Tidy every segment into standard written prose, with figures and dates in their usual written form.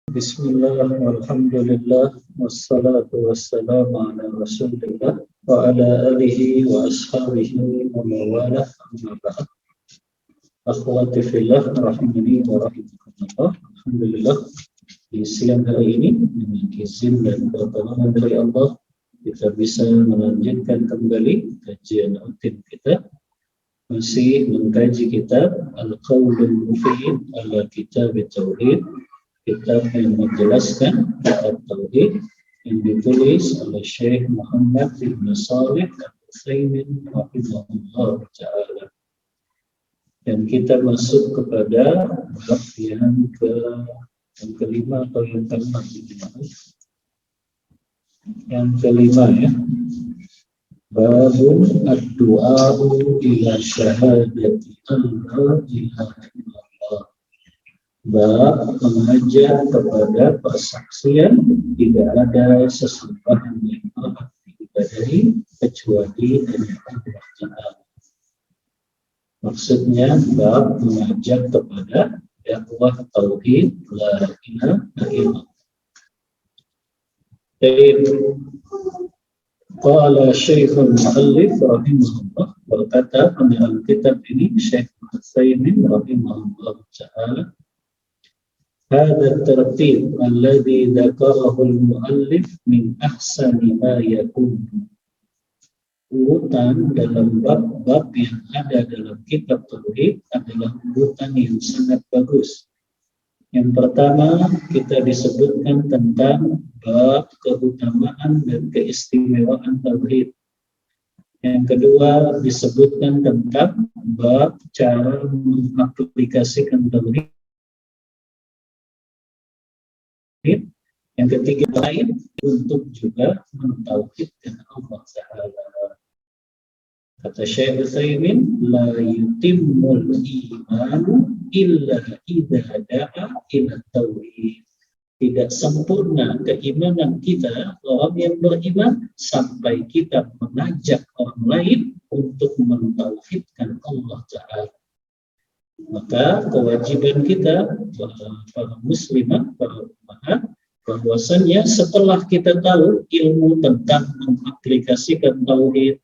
Bismillah, walhamdulillah, wassalatu wassalamu ala rasulillah wa ala alihi wa ashabihi wa mawalah amma ba'd. Akhwati fillah rahimani wa rahimakumullah. Alhamdulillah, di siang hari ini dengan izin dan pertolongan dari Allah kita bisa melanjutkan kembali kajian rutin kita, masih mengkaji kitab Al-Qaulul Mufid ala Kitab Tauhid, kitab yang menjelaskan kitab Tauhid yang ditulis oleh Syekh Muhammad bin Shalih Al-Utsaimin rahimahullah ta'ala. Dan kita masuk kepada bab yang kelima atau yang keenam, yang kelima ya. Babun ad-du'a'u ila syahadati Allah ilaha illallah. Bab mengajak kepada persaksian tidak ada sesembahan yang berhak diibadahi kecuali hanya Allah Ta'ala. Maksudnya bab mengajak kepada dakwah tauhid la ilaha illallah. Qala Syekhul Mu'allif rahimahullah, berkata pengarang kitab ini Syekh Utsaimin rahimahullah ta'ala, hadha at-tartib alladhi dzakarahu al-mu'allif min ahsani ma yakun. Urutan dalam bab-bab yang ada dalam kitab tauhid adalah urutan yang sangat bagus. Yang pertama, kita disebutkan tentang bab keutamaan dan keistimewaan tauhid. Yang kedua, disebutkan tentang bab cara mengaplikasikan tauhid. Yang ketiga, lain untuk juga mentauhidkan Allah Ta'ala. Kata Syekh Utsaimin, la yutimmul imanu illa idza da'a ila tauhid. Tidak sempurna keimanan kita, orang yang beriman, sampai kita mengajak orang lain untuk mentauhidkan Allah Ta'ala. Maka kewajiban kita, para muslimat, para umat, bahwasannya setelah kita tahu ilmu tentang mengaplikasikan tauhid,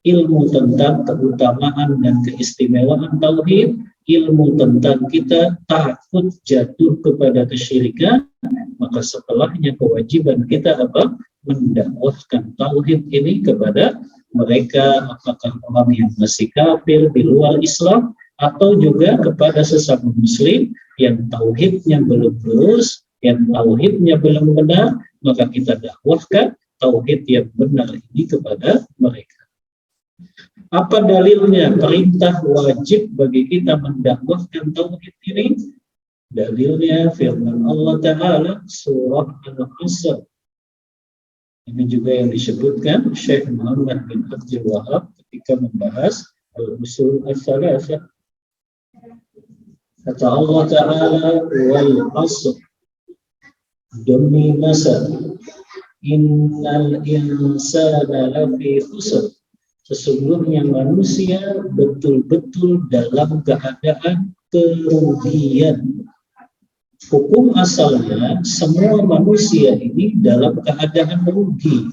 ilmu tentang keutamaan dan keistimewaan tauhid, ilmu tentang kita takut jatuh kepada kesyirikan, maka setelahnya kewajiban kita apa? Mendakwahkan tauhid ini kepada mereka, apakah orang yang masih kafir di luar Islam atau juga kepada sesama muslim yang tauhidnya belum lurus, yang tauhidnya belum benar, maka kita dakwahkan tauhid yang benar ini kepada mereka. Apa dalilnya perintah wajib bagi kita mendakwahkan tauhid ini? Dalilnya firman Allah Ta'ala surah Al-Asr. Ini juga yang disebutkan Syekh Muhammad bin Abdul Wahab ketika membahas al-usul as-salasah. Kata Allah Ta'ala, wal asr, demi masa, innal insana lafi khusr. Sesungguhnya manusia betul-betul dalam keadaan kerugian. Hukum asalnya semua manusia ini dalam keadaan rugi,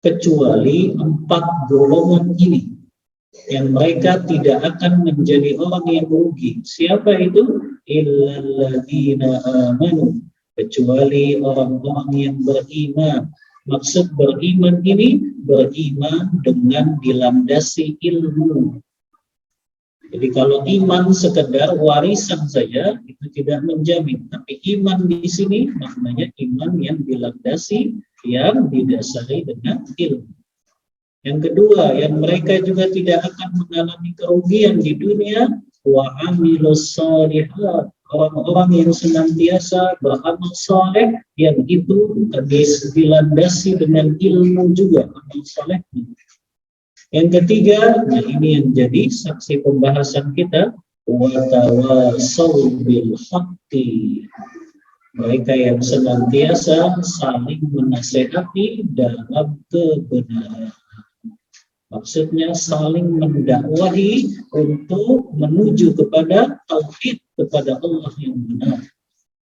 kecuali 4 golongan ini yang mereka tidak akan menjadi orang yang rugi. Siapa itu? Illalladzina amanu, kecuali orang-orang yang beriman. Maksud beriman ini, beriman dengan dilandasi ilmu. Jadi kalau iman sekedar warisan saja, itu tidak menjamin. Tapi iman di sini maknanya iman yang dilandasi, yang didasari dengan ilmu. Yang kedua, yang mereka juga tidak akan mengalami kerugian di dunia, wa amilus shalihat, orang-orang yang senantiasa beramal saleh, yang itu dilandasi dengan ilmu juga amal salehnya. Yang ketiga, nah ini yang jadi saksi pembahasan kita, wa tawasau bil haqqi, mereka yang senantiasa saling menasehati dalam kebenaran. Maksudnya saling mendakwahi untuk menuju kepada tauhid, kepada Allah yang benar.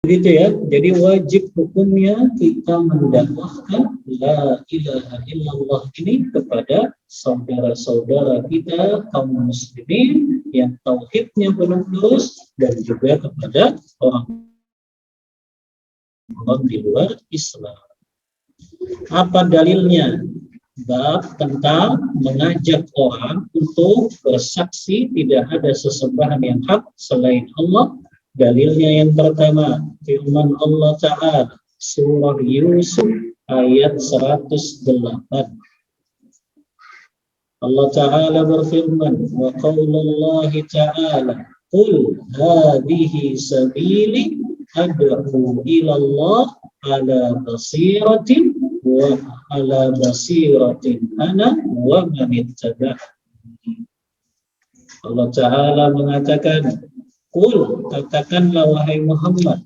Begitu ya, jadi wajib hukumnya kita mendakwahkan la ilaha illallah ini kepada saudara-saudara kita kaum muslimin yang tauhidnya belum lurus dan juga kepada orang-orang di luar Islam. Apa dalilnya? Bab tentang mengajak orang untuk bersaksi tidak ada sesembahan yang hak selain Allah. Dalilnya yang pertama, firman Allah Ta'ala, surah Yusuf ayat 108. Allah Ta'ala berfirman, wa qaulullahi ta'ala, qul hadhihi sabili ad'u ilallah ala basiratin wa ala basiratin ana wa man ittaba'ani. Allah Ta'ala mengatakan, qul, katakanlah wahai Muhammad,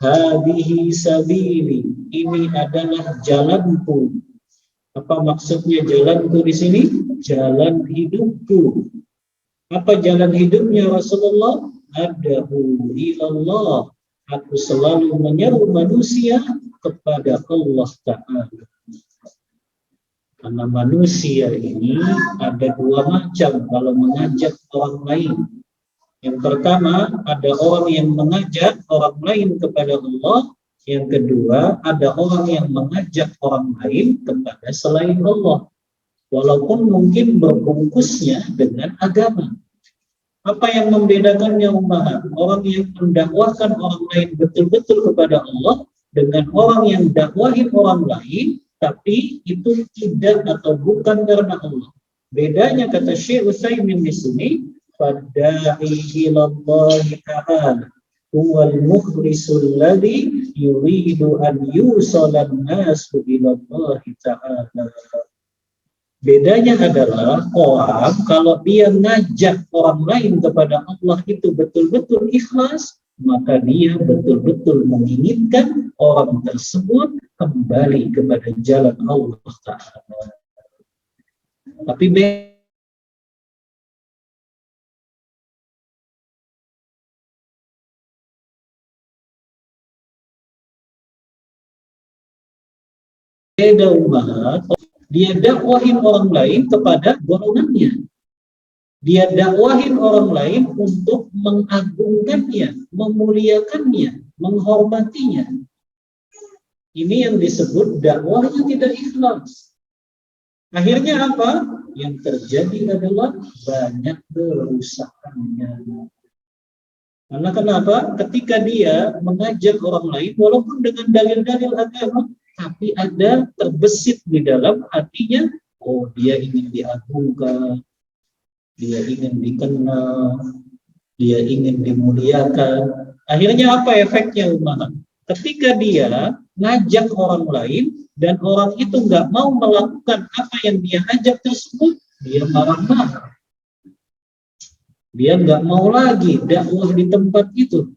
hadhihi sabili, ini adalah jalanku. Apa maksudnya jalanku di sini? Jalan hidupku. Apa jalan hidupnya Rasulullah? Ad'u ilallah. Aku selalu menyeru manusia kepada Allah Ta'ala. Karena manusia ini ada dua macam kalau mengajak orang lain. Yang pertama, ada orang yang mengajak orang lain kepada Allah. Yang kedua, ada orang yang mengajak orang lain kepada selain Allah. Walaupun mungkin berbungkusnya dengan agama. Apa yang membedakannya umat? Orang yang mendakwahkan orang lain betul-betul kepada Allah dengan orang yang dakwahin orang lain, tapi itu tidak atau bukan karena Allah. Bedanya kata Syekh Utsaimin di sini, fadda'i ilallahi ta'ala huwal mukhlisul ladzi yuridu an yusalan nasu ilallahi ta'ala. Bedanya adalah orang kalau dia ngajak orang lain kepada Allah itu betul-betul ikhlas, maka dia betul-betul menginginkan orang tersebut kembali kepada jalan Allah Ta'ala. Tapi beda umat, dia dakwahin orang lain kepada golongannya. Dia dakwahin orang lain untuk mengagungkannya, memuliakannya, menghormatinya. Ini yang disebut dakwahnya tidak ikhlas. Akhirnya apa? Yang terjadi adalah banyak kerusakannya. Karena kenapa? Ketika dia mengajak orang lain, walaupun dengan dalil-dalil agama, tapi ada terbesit di dalam hatinya, oh dia ingin diagungkan, dia ingin dikenal, dia ingin dimuliakan. Akhirnya apa efeknya umat? Ketika dia ngajak orang lain dan orang itu nggak mau melakukan apa yang dia ajak tersebut, dia marah-marah. Dia nggak mau lagi dakwah di tempat itu.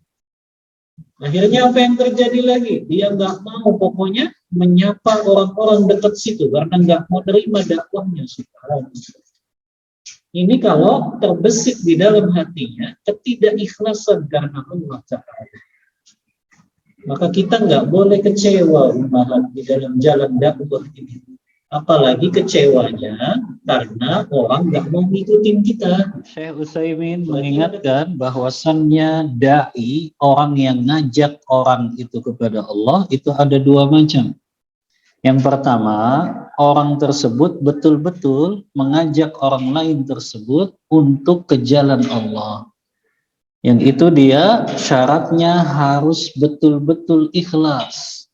Akhirnya apa yang terjadi lagi? Dia nggak mau pokoknya menyapa orang-orang dekat situ karena nggak mau terima dakwahnya. Ini kalau terbesit di dalam hatinya ketidakikhlasan karena Allah Ta'ala. Maka kita nggak boleh kecewa umat di dalam jalan dakwah ini. Apalagi kecewanya karena orang nggak mau ngikutin kita. Syekh Utsaimin mengingatkan bahwasannya dai, orang yang ngajak orang itu kepada Allah, itu ada dua macam. Yang pertama, orang tersebut betul-betul mengajak orang lain tersebut untuk ke jalan Allah. Yang itu dia syaratnya harus betul-betul ikhlas.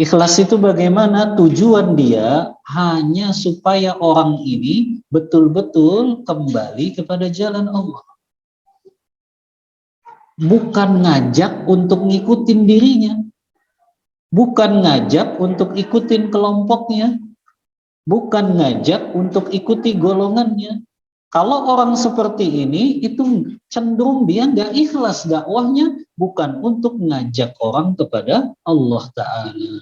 Ikhlas itu bagaimana? Tujuan dia hanya supaya orang ini betul-betul kembali kepada jalan Allah. Bukan ngajak untuk ngikutin dirinya. Bukan ngajak untuk ikutin kelompoknya. Bukan ngajak untuk ikuti golongannya. Kalau orang seperti ini, itu cenderung dia nggak ikhlas dakwahnya, bukan untuk ngajak orang kepada Allah Ta'ala.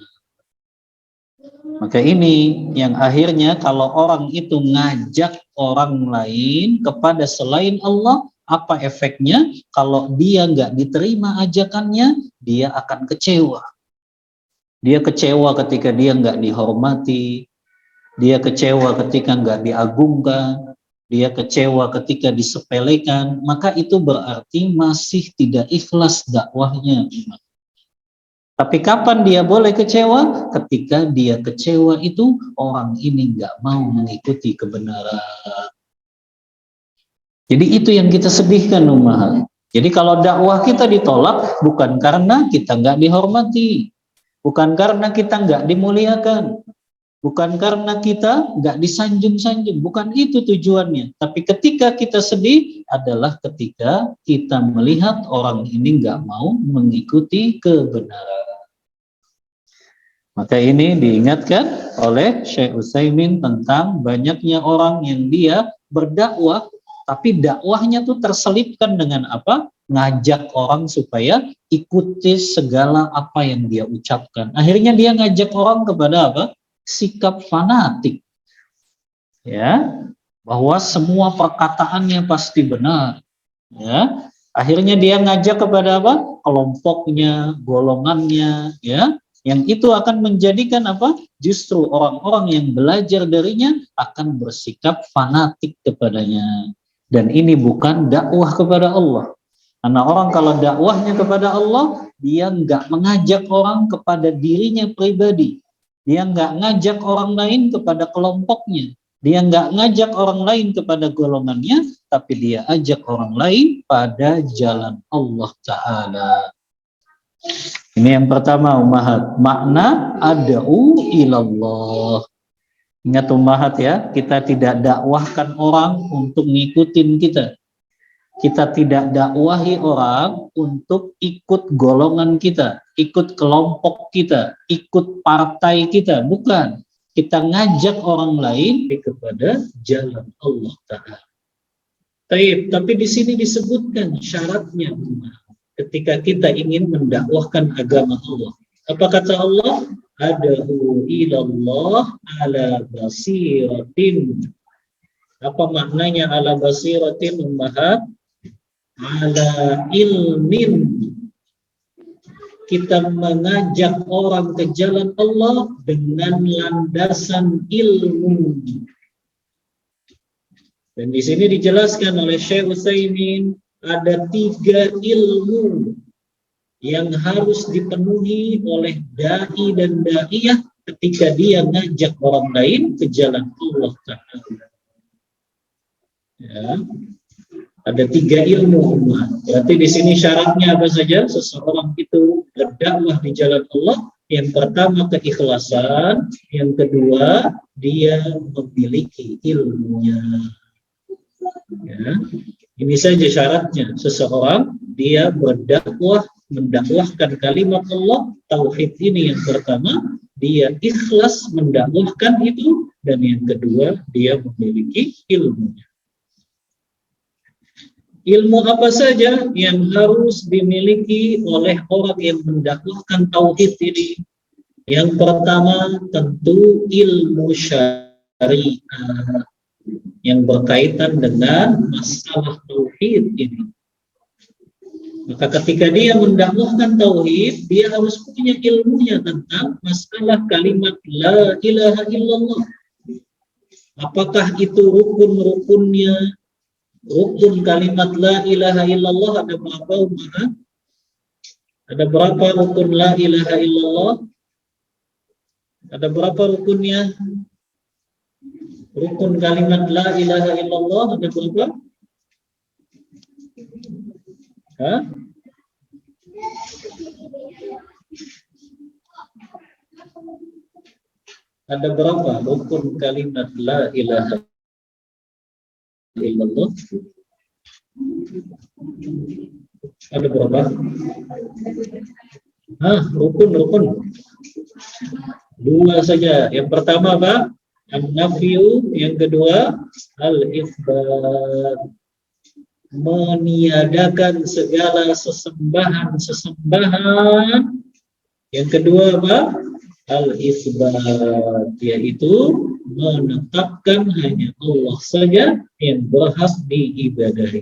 Maka ini yang akhirnya kalau orang itu ngajak orang lain kepada selain Allah, Apa efeknya? Kalau dia nggak diterima ajakannya, dia akan kecewa. Dia kecewa ketika dia nggak dihormati, dia kecewa ketika nggak diagungkan, dia kecewa ketika disepelekan, maka itu berarti masih tidak ikhlas dakwahnya. Tapi kapan dia boleh kecewa? Ketika dia kecewa itu orang ini nggak mau mengikuti kebenaran. Jadi itu yang kita sedihkan, Ummahat. Jadi kalau dakwah kita ditolak bukan karena kita nggak dihormati, bukan karena kita nggak dimuliakan, bukan karena kita nggak disanjung-sanjung, bukan itu tujuannya. Tapi ketika kita sedih adalah ketika kita melihat orang ini nggak mau mengikuti kebenaran. Maka ini diingatkan oleh Syekh Utsaimin tentang banyaknya orang yang dia berdakwah, tapi dakwahnya tuh terselipkan dengan apa? Ngajak orang supaya ikuti segala apa yang dia ucapkan. Akhirnya dia ngajak orang kepada apa? Sikap fanatik. Ya, bahwa semua perkataannya pasti benar. Ya, akhirnya dia ngajak kepada apa? Kelompoknya, golongannya, ya. Yang itu akan menjadikan apa? Justru orang-orang yang belajar darinya akan bersikap fanatik kepadanya. Dan ini bukan dakwah kepada Allah. Karena orang kalau dakwahnya kepada Allah, dia nggak mengajak orang kepada dirinya pribadi. Dia nggak ngajak orang lain kepada kelompoknya. Dia nggak ngajak orang lain kepada golongannya, tapi dia ajak orang lain pada jalan Allah Ta'ala. Ini yang pertama, Ummahat. Makna ad'u ilallah. Ingat Ummahat ya, kita tidak dakwahkan orang untuk ngikutin kita. Kita tidak dakwahi orang untuk ikut golongan kita, ikut kelompok kita, ikut partai kita. Bukan. Kita ngajak orang lain kepada jalan Allah Ta'ala. Tapi di sini disebutkan syaratnya, ketika kita ingin mendakwahkan agama Allah. Apa kata Allah? Ad'u ilallah ala basiratin. Apa maknanya ala basiratin, Ummahat? Ala ilmin. Kita mengajak orang ke jalan Allah dengan landasan ilmu. Dan di sini dijelaskan oleh Syekh Utsaimin ada 3 ilmu yang harus dipenuhi oleh dai dan daiyah ketika dia ngajak orang lain ke jalan Allah Ta'ala. Ya. Ada 3 ilmu, umat. Berarti di sini syaratnya apa saja? Seseorang itu berdakwah di jalan Allah. Yang pertama keikhlasan, yang kedua dia memiliki ilmunya. Ya. Ini saja syaratnya. Seseorang dia berdakwah, mendakwahkan kalimat Allah, tauhid ini yang pertama, dia ikhlas mendakwahkan itu, dan yang kedua dia memiliki ilmunya. Ilmu apa saja yang harus dimiliki oleh orang yang mendakwahkan tauhid ini? Yang pertama tentu ilmu syariah yang berkaitan dengan masalah tauhid ini. Maka ketika dia mendakwahkan tauhid, dia harus punya ilmunya tentang masalah kalimat la ilaha illallah. Apakah itu rukun-rukunnya? Rukun kalimat la ilaha illallah ada berapa, Ummahat? Ada berapa rukun la ilaha illallah? Ada berapa rukunnya? Rukun kalimat la ilaha illallah ada berapa? Hah? Ada berapa rukun kalimat la ilaha illallah? Ada berapa? Rukun. 2 saja. Yang pertama apa? An-nafyu, yang kedua al-itsbat. Meniadakan segala sesembahan. Yang kedua apa? Al-itsbat, yaitu menetapkan hanya Allah saja yang berhak diibadahi.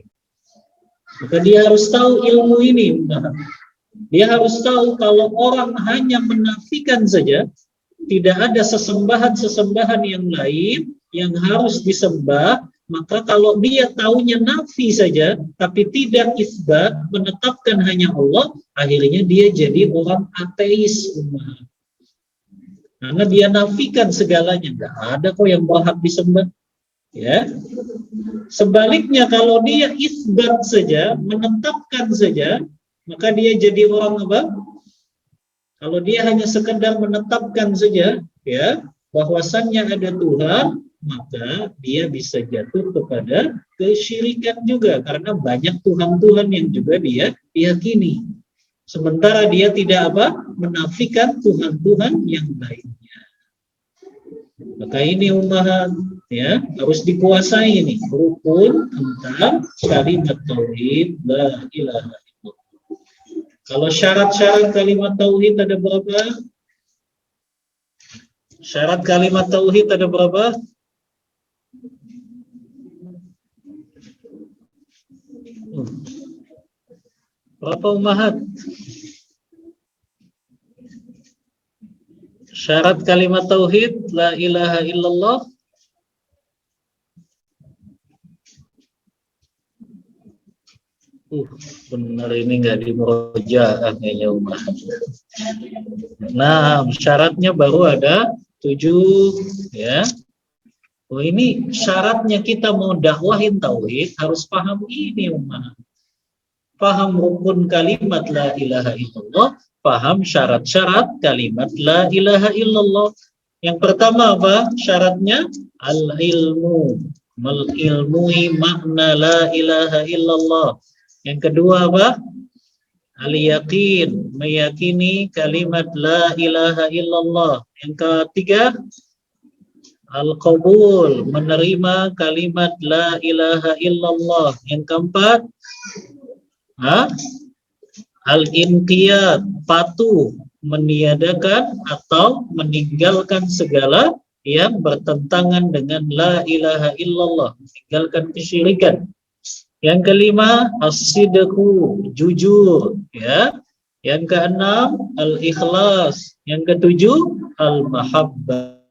Maka dia harus tahu ilmu ini. Dia harus tahu kalau orang hanya menafikan saja, tidak ada sesembahan-sesembahan yang lain yang harus disembah, maka kalau dia taunya nafi saja, tapi tidak isbat, menetapkan hanya Allah, akhirnya dia jadi orang ateis. Karena dia nafikan segalanya, nggak ada kok yang berhak disembah. Ya, sebaliknya kalau dia isbat saja, menetapkan saja, maka dia jadi orang apa? Kalau dia hanya sekedar menetapkan saja, ya, bahwasannya ada Tuhan, maka dia bisa jatuh kepada kesyirikan juga, karena banyak Tuhan-Tuhan yang juga dia yakini. Sementara dia tidak apa? Menafikan Tuhan-Tuhan yang lainnya. Maka ini ummahat, ya, harus dikuasai ini rukun tentang kalimat tauhid la ilaha illallah. Kalau syarat-syarat kalimat tauhid ada berapa? Syarat kalimat tauhid ada berapa? Berapa ummahat? Syarat kalimat tauhid la ilaha illallah. Benar ini nggak di murojaah kayaknya ummahat. Nah, syaratnya baru ada 7, ya. Oh, ini syaratnya kita mau dakwahin tauhid harus paham ini ummahat. Paham rukun kalimat la ilaha illallah, paham syarat-syarat kalimat la ilaha illallah. Yang pertama apa syaratnya? Al-ilmu, melilmui makna la ilaha illallah. Yang kedua apa? Al-yaqin, meyakini kalimat la ilaha illallah. Yang ketiga, al-qabul, menerima kalimat la ilaha illallah. Yang keempat, al-inqiyad, patuh, meniadakan atau meninggalkan segala yang bertentangan dengan la ilaha illallah, meninggalkan kesyirikan. Yang kelima, as-sidqu, jujur, ya. Yang keenam, al-ikhlas. Yang ketujuh, al-mahabbah.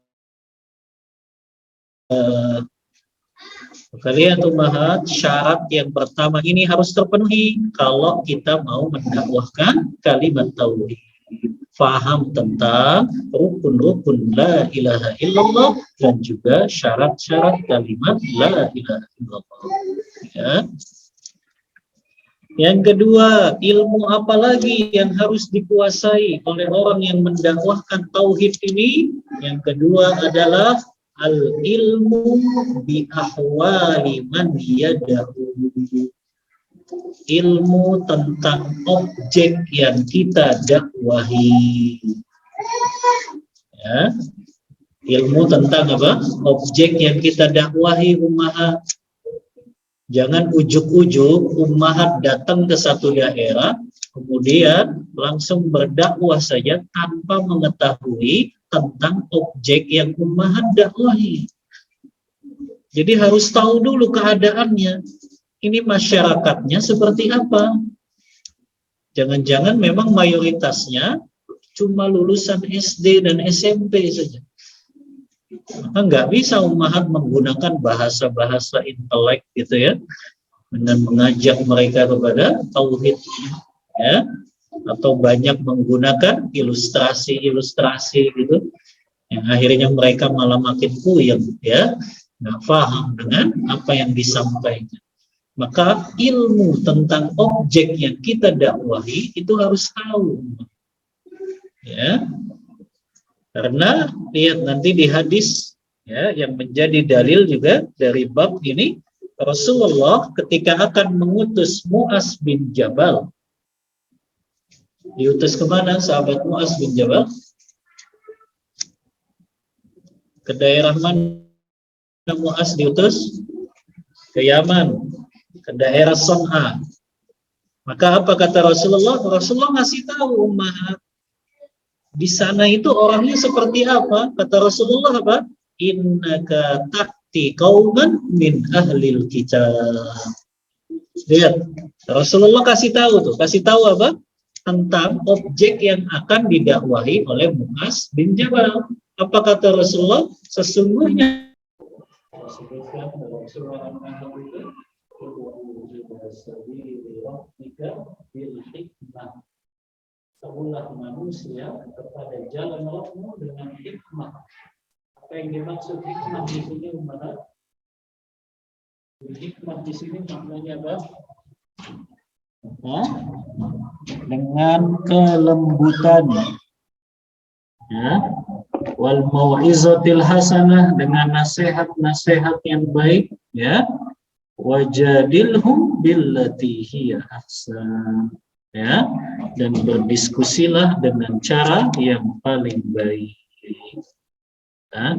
Kalian ummahat, syarat yang pertama ini harus terpenuhi kalau kita mau mendakwahkan kalimat tauhid. Faham tentang rukun-rukun la ilaha illallah dan juga syarat-syarat kalimat la ilaha illallah. Ya. Yang kedua, ilmu apa lagi yang harus dikuasai oleh orang yang mendakwahkan tauhid ini? Yang kedua adalah al-ilmu bi ahwali man yada'u. Ilmu tentang objek yang kita dakwahi. Ya. Ilmu tentang apa? Objek yang kita dakwahi ummahat. Jangan ujuk-ujuk ummahat datang ke satu daerah, kemudian langsung berdakwah saja tanpa mengetahui tentang objek yang ummahat dakwahi. Jadi harus tahu dulu keadaannya. Ini masyarakatnya seperti apa? Jangan-jangan memang mayoritasnya cuma lulusan SD dan SMP saja. Maka nggak bisa ummahat menggunakan bahasa-bahasa intelek gitu ya, dengan mengajak mereka kepada tauhid, ya, atau banyak menggunakan ilustrasi-ilustrasi gitu, yang akhirnya mereka malah makin puyeng, ya, nggak paham dengan apa yang disampaikan. Maka ilmu tentang objek yang kita dakwahi itu harus tahu, ya. Karena lihat nanti di hadis, ya, yang menjadi dalil juga dari bab ini, Rasulullah ketika akan mengutus Mu'az bin Jabal, diutus kemana sahabat Mu'az bin Jabal? Ke daerah mana Mu'az diutus? Ke Yaman, ke daerah Son'a. Maka apa kata Rasulullah? Rasulullah ngasih tahu ummahat, di sana itu orangnya seperti apa? Kata Rasulullah apa? Innaka ta'ti qauman min ahlil kitab. Lihat, Rasulullah kasih tahu apa? Tentang objek yang akan didakwahi oleh Mu'az bin Jabal. Apa kata Rasulullah? Sesungguhnya disebutkan dalam surah An-Nahl itu, serulah manusia kepada jalan Rabbmu dengan hikmah. Apa yang dimaksud hikmah di sini, umat? Hikmah di sini maknanya apa? Dengan kelembutan, ya, wal mau'izatil hasanah, dengan nasihat-nasihat yang baik, ya, wajadilhum billati hiya ahsan, ya, dan berdiskusilah dengan cara yang paling baik. Ya.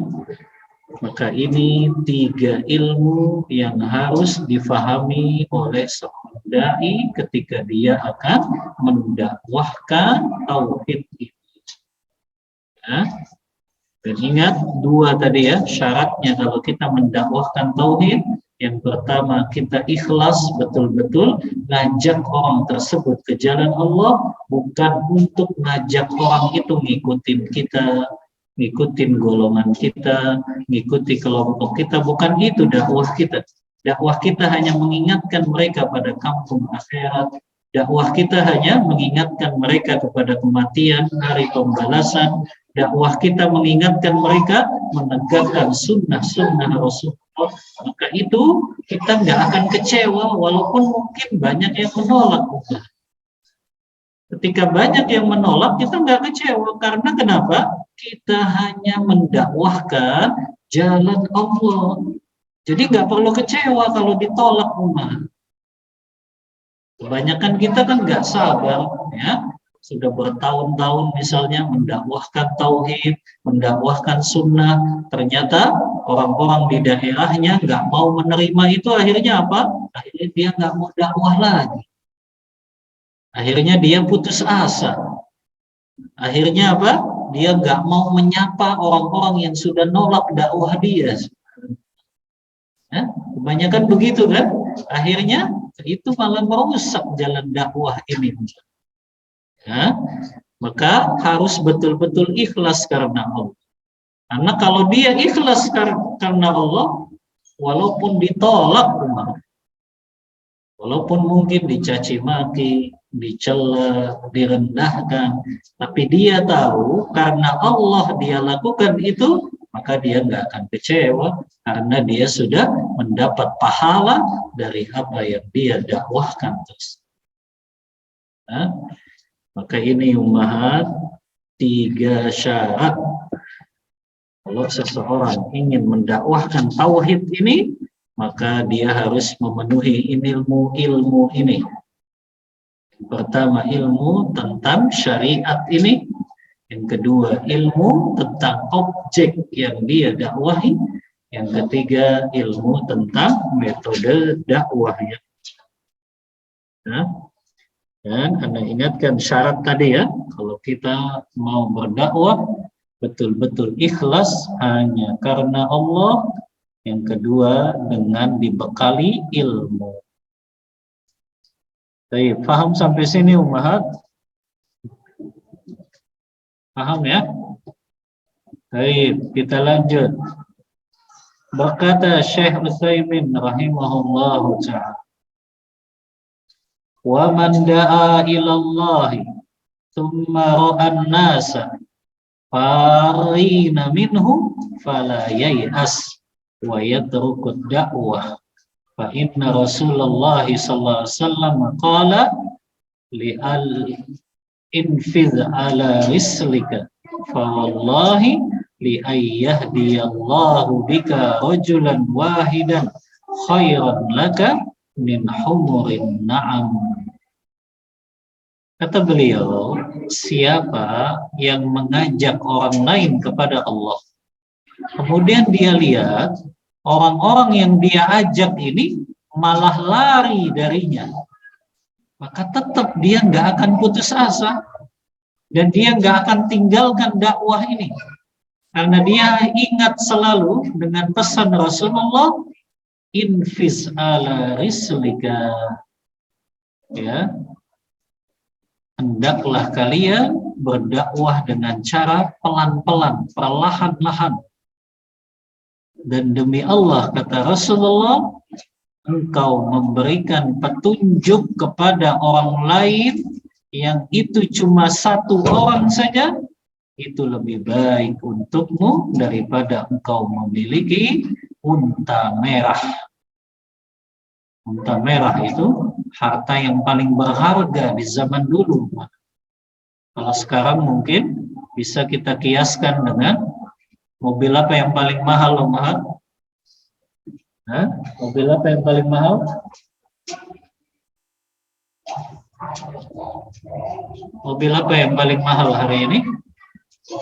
Maka ini 3 ilmu yang harus difahami oleh seorang dai ketika dia akan mendakwahkan tauhid ini. Ya. Dan ingat 2 tadi ya, syaratnya kalau kita mendakwahkan tauhid. Yang pertama, kita ikhlas betul-betul ngajak orang tersebut ke jalan Allah, bukan untuk ngajak orang itu ngikutin kita, ngikutin golongan kita, ngikuti kelompok kita. Bukan itu dakwah kita. Dakwah kita hanya mengingatkan mereka pada kampung akhirat. Dakwah kita hanya mengingatkan mereka kepada kematian, hari pembalasan. Dakwah kita mengingatkan mereka menegakkan sunnah-sunnah Rasulullah. Maka itu kita nggak akan kecewa walaupun mungkin banyak yang menolak. Ketika banyak yang menolak, kita nggak kecewa. Karena kenapa? Kita hanya mendakwahkan jalan Allah. Jadi nggak perlu kecewa kalau ditolak umat. Kebanyakan kita kan nggak sabar, ya. Sudah bertahun-tahun misalnya mendakwahkan tauhid, mendakwahkan sunnah, ternyata orang-orang di daerahnya nggak mau menerima itu, akhirnya apa? Akhirnya dia nggak mau dakwah lagi. Akhirnya dia putus asa. Akhirnya apa? Dia nggak mau menyapa orang-orang yang sudah nolak dakwah dia. Ya, kebanyakan begitu kan? Akhirnya itu malah merusak jalan dakwah ini. Ya, maka harus betul-betul ikhlas karena Allah. Karena kalau dia ikhlas karena Allah, walaupun ditolak, walaupun mungkin dicaci maki, dicela, direndahkan, tapi dia tahu karena Allah dia lakukan itu, maka dia nggak akan kecewa karena dia sudah mendapat pahala dari apa yang dia dakwahkan terus. Nah, maka ini ummahat 3 syarat kalau seseorang ingin mendakwahkan tauhid ini, maka dia harus memenuhi ilmu ini. Pertama, ilmu tentang syariat ini. Yang kedua, ilmu tentang objek yang dia dakwahi. Yang ketiga, ilmu tentang metode dakwahnya. Nah, dan Anda ingatkan syarat tadi ya, kalau kita mau berdakwah betul-betul ikhlas hanya karena Allah. Yang kedua, dengan dibekali ilmu. Baik, paham sampai sini ummahat? Paham ya? Baik, kita lanjut. Berkata Syekh Utsaimin rahimahullahu ta'ala, wa man da'a ilallahi thumma ra'an nasa farina minhu fala yai'as wa yatruku da'wah fa inna Rasulullah sallallahu alaihi wasallam qala li'al infiz ala rislika fa wallahi li ayyahdiyallahu bika rajulan wahidan khairan laka min humurin na'am. Kata beliau, siapa yang mengajak orang lain kepada Allah, kemudian dia lihat orang-orang yang dia ajak ini malah lari darinya, maka tetap dia nggak akan putus asa dan dia nggak akan tinggalkan dakwah ini, karena dia ingat selalu dengan pesan Rasulullah, infis ala rislika, ya, hendaklah kalian berdakwah dengan cara pelan-pelan, perlahan-lahan. Dan demi Allah, kata Rasulullah, engkau memberikan petunjuk kepada orang lain yang itu cuma satu orang saja, itu lebih baik untukmu daripada engkau memiliki unta merah. Unta merah itu harta yang paling berharga di zaman dulu. Kalau sekarang mungkin bisa kita kiaskan dengan mobil apa yang paling mahal, mahal? Mobil apa yang paling mahal? Mobil apa yang paling mahal hari ini?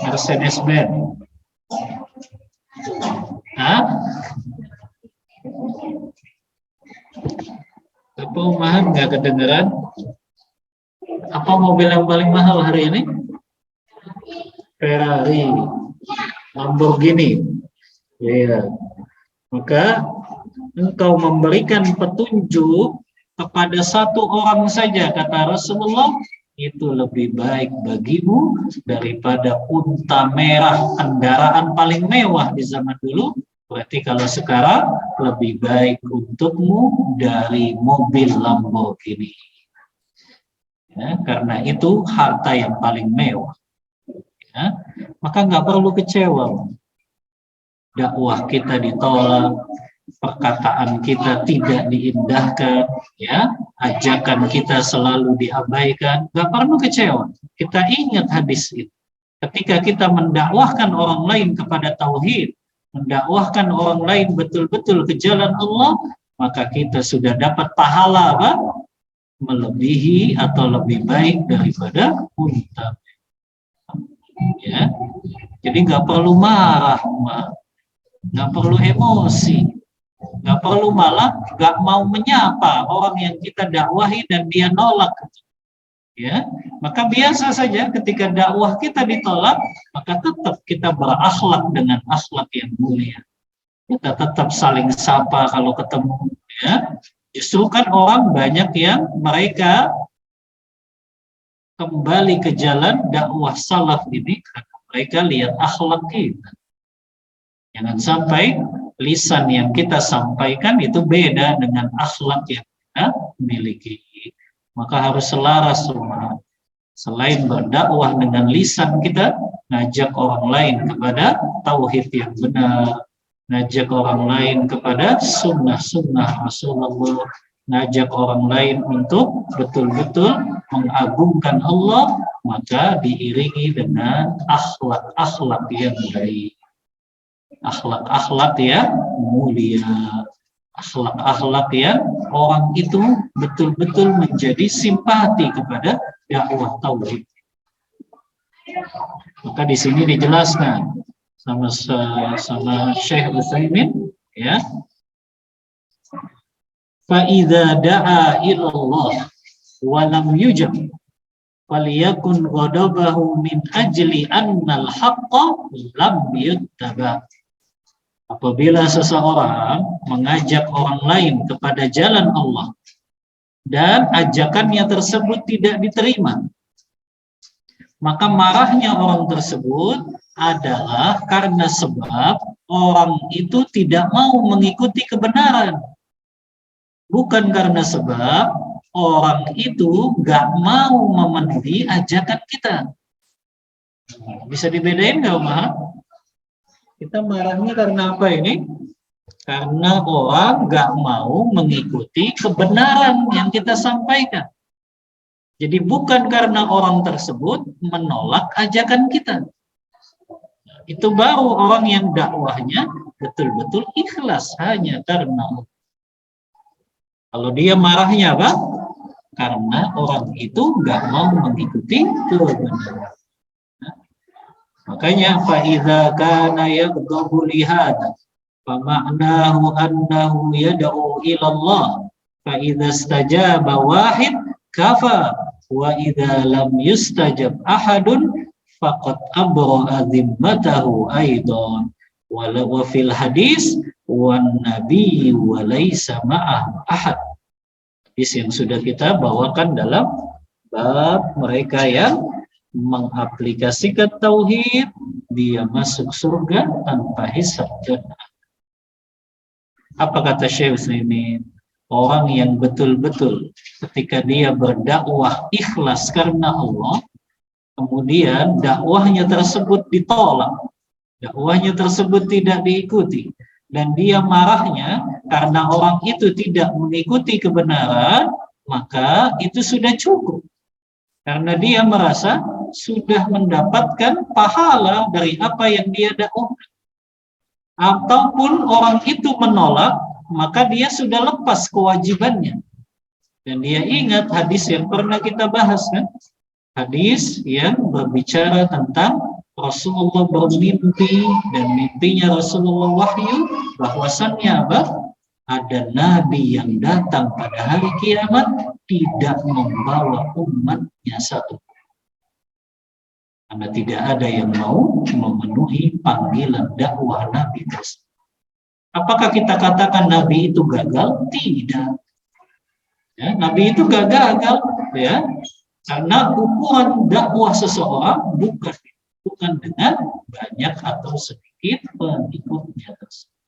Mercedes-Benz. Apa mahal? Nggak kedengeran? Apa mobil yang paling mahal hari ini? Ferrari, Lamborghini. Ya. Maka engkau memberikan petunjuk kepada satu orang saja, kata Rasulullah, itu lebih baik bagimu daripada unta merah, kendaraan paling mewah di zaman dulu. Berarti kalau sekarang lebih baik untukmu dari mobil Lamborghini. Ya, karena itu harta yang paling mewah. Ya, maka nggak perlu kecewa. Dakwah kita ditolak, perkataan kita tidak diindahkan, ya, ajakan kita selalu diabaikan, nggak perlu kecewa. Kita ingat hadis itu. Ketika kita mendakwahkan orang lain kepada tauhid, mendakwahkan orang lain betul-betul ke jalan Allah, maka kita sudah dapat pahala apa? Melebihi atau lebih baik daripada unta. Ya, jadi nggak perlu marah, nggak perlu emosi, nggak perlu malah nggak mau menyapa orang yang kita dakwahi dan dia nolak. Ya, maka biasa saja ketika dakwah kita ditolak, maka tetap kita berakhlak dengan akhlak yang mulia. Kita tetap saling sapa kalau ketemu. Ya, justru kan orang banyak yang mereka kembali ke jalan dakwah salaf ini karena mereka lihat akhlak kita. Jangan sampai lisan yang kita sampaikan itu beda dengan akhlak yang kita miliki. Maka harus selaras semua. Selain berdakwah dengan lisan kita, ngajak orang lain kepada tauhid yang benar, ngajak orang lain kepada sunnah-sunnah Rasulullah, ngajak orang lain untuk betul-betul mengagungkan Allah, maka diiringi dengan akhlak-akhlak yang baik. Akhlak-akhlak yang mulia, akhlak-akhlak yang orang itu betul-betul menjadi simpati kepada dakwah tauhid. Maka di sini dijelaskan sama Syekh Utsaimin, ya. Fa idza da'a ila Allah wa lam yujab falyakun ghadabahu min ajli annal haqqa lam yuttaba. Apabila seseorang mengajak orang lain kepada jalan Allah dan ajakannya tersebut tidak diterima, maka marahnya orang tersebut adalah karena sebab orang itu tidak mau mengikuti kebenaran, bukan karena sebab orang itu nggak mau memenuhi ajakan kita. Bisa dibedain nggak, Umar? Kita marahnya karena apa ini? Karena orang nggak mau mengikuti kebenaran yang kita sampaikan. Jadi bukan karena orang tersebut menolak ajakan kita. Itu baru orang yang dakwahnya betul-betul ikhlas hanya karena Allah. Kalau dia marahnya apa? Karena orang itu nggak mau mengikuti kebenaran. Makanya fa'idza kana yaghdhabu lihada fa ma'nahu annahu yad'u ila Allah fa idza istajaba wahid kafa wa idza lam yustajab ahadun faqad abra'a dhimmatahu aidan wa fil hadis wan nabiy wa laysa ma'ahu ahad. hadis yang sudah kita bawakan dalam bab mereka yang mengaplikasikan tauhid, dia masuk surga tanpa hisab dan apa kata Syekh Utsaimin? Orang yang betul-betul ketika dia berdakwah ikhlas karena Allah, kemudian dakwahnya tersebut ditolak, dakwahnya tersebut tidak diikuti, dan dia marahnya karena orang itu tidak mengikuti kebenaran, maka itu sudah cukup. Karena dia merasa sudah mendapatkan pahala dari apa yang dia dakwahkan. Ataupun orang itu menolak, maka dia sudah lepas kewajibannya. Dan dia ingat hadis yang pernah kita bahas, kan? Hadis yang berbicara tentang Rasulullah bermimpi, dan mimpinya Rasulullah wahyu, bahwasannya apa? Ada nabi yang datang pada hari kiamat tidak membawa umatnya satu. Karena tidak ada yang mau memenuhi panggilan dakwah Nabi tersebut. Apakah kita katakan Nabi itu gagal? Tidak. Ya, Nabi itu gagal, ya, karena ukuran dakwah seseorang bukan dengan banyak atau sedikit pengikutnya tersebut.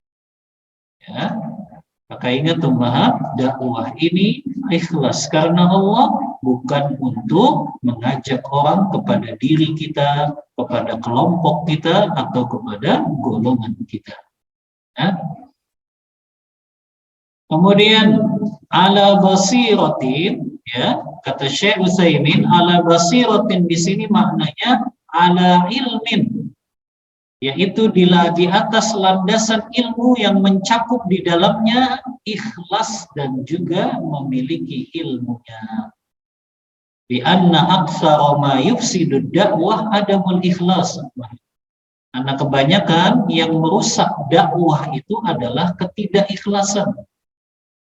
Ya, maka ingat umat, dakwah ini ikhlas karena Allah, bukan untuk mengajak orang kepada diri kita, kepada kelompok kita, atau kepada golongan kita. Ya. Kemudian ala basiratin, ya, kata Syekh Utsaimin, ala basiratin di sini maknanya ala ilmin, yaitu di atas landasan ilmu yang mencakup di dalamnya ikhlas dan juga memiliki ilmunya. Bi anna aktsara ma yufsidu dakwah adamul ikhlas. Karena kebanyakan yang merusak dakwah itu adalah ketidakikhlasan.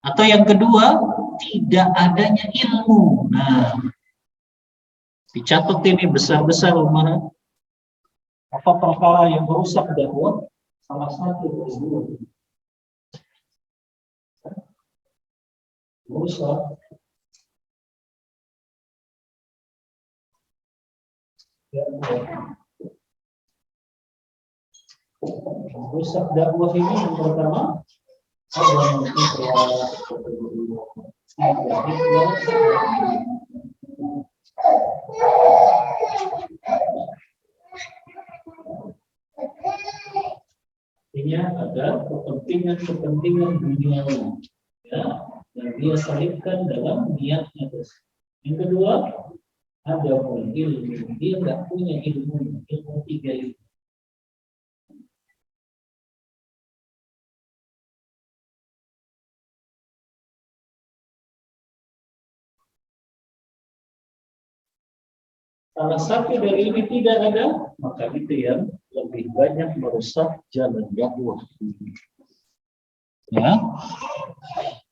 Atau yang kedua, tidak adanya ilmu. Nah, dicatat ini besar-besar umar. Apa perkara yang merusak dakwah? Salah satu dari dua. Merusak merusak dakwah ini yang pertama artinya ada kepentingan duniawi, ya, yang dia selipkan dalam niatnya. Yang kedua, ada ilmu, dia nggak punya ilmu tiga itu. Salah satu dari ini tidak ada, maka itu yang lebih banyak merusak jalan dakwah. Ya,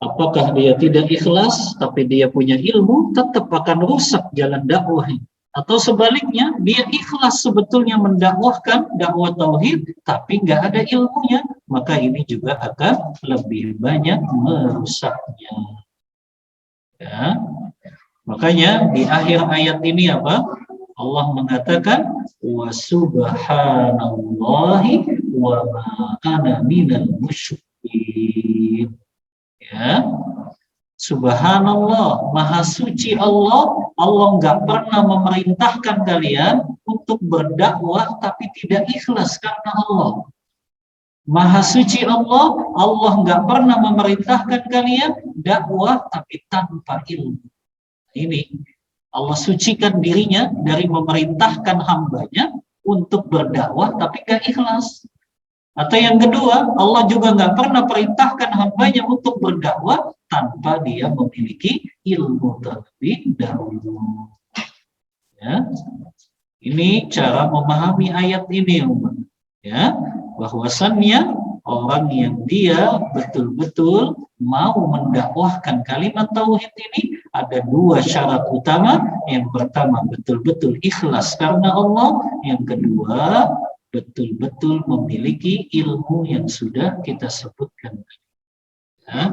apakah dia tidak ikhlas, tapi dia punya ilmu, tetap akan rusak jalan dakwah. Atau sebaliknya, dia ikhlas sebetulnya mendakwahkan dakwah tauhid, tapi nggak ada ilmunya, maka ini juga akan lebih banyak merusaknya. Ya, makanya di akhir ayat ini apa? Allah mengatakan wa subhanallahi wa ma ana minal musyrikin. Ya. Subhanallah, maha suci Allah. Allah nggak pernah memerintahkan kalian untuk berdakwah tapi tidak ikhlas karena Allah. Maha suci Allah, Allah nggak pernah memerintahkan kalian dakwah tapi tanpa ilmu. Ini Allah sucikan dirinya dari memerintahkan hambanya untuk berdakwah tapi gak ikhlas. Atau yang kedua, Allah juga gak pernah perintahkan hambanya untuk berdakwah tanpa dia memiliki ilmu terlebih dahulu. Ya, ini cara memahami ayat ini, ya, bahwasannya orang yang dia betul-betul mau mendakwahkan kalimat tauhid ini ada dua syarat utama. Yang pertama, betul-betul ikhlas karena Allah. Yang kedua, betul-betul memiliki ilmu yang sudah kita sebutkan. Ya.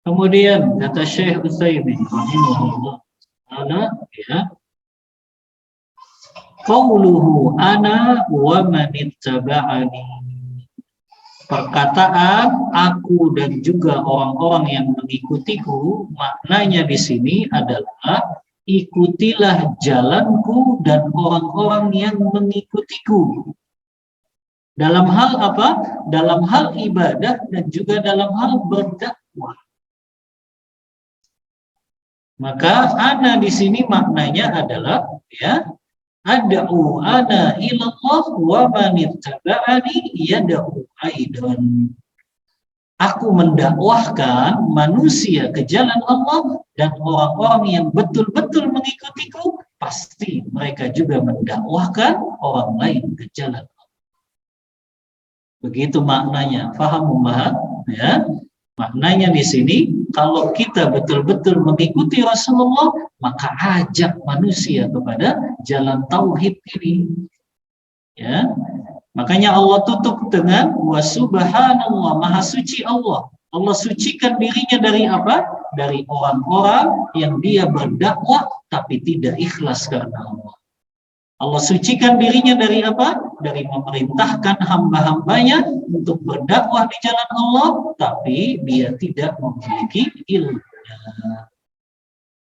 Kemudian kata Syekh Utsaimin rahimahullah taala, ya, qauluhu ana wa man ittaba'ani. Perkataan aku dan juga orang-orang yang mengikutiku, maknanya di sini adalah ikutilah jalanku dan orang-orang yang mengikutiku. Dalam hal apa? Dalam hal ibadah dan juga dalam hal berdakwah. Maka ana di sini maknanya adalah, ya, ad'u ana ilallah wa man ittaba'ani yad'u aidan. Aku mendakwahkan manusia ke jalan Allah, dan orang-orang yang betul-betul mengikutiku pasti mereka juga mendakwahkan orang lain ke jalan Allah. Begitu maknanya. Faham memaham? Ya. Maknanya di sini, kalau kita betul-betul mengikuti Rasulullah, maka ajak manusia kepada jalan tauhid ini. Ya, makanya Allah tutup dengan wa subhanallah, maha suci Allah. Allah sucikan dirinya dari apa? Dari orang-orang yang dia berdakwah tapi tidak ikhlas karena Allah. Allah sucikan dirinya dari apa? Dari memerintahkan hamba-hambanya untuk berdakwah di jalan Allah, tapi dia tidak memiliki ilmunya.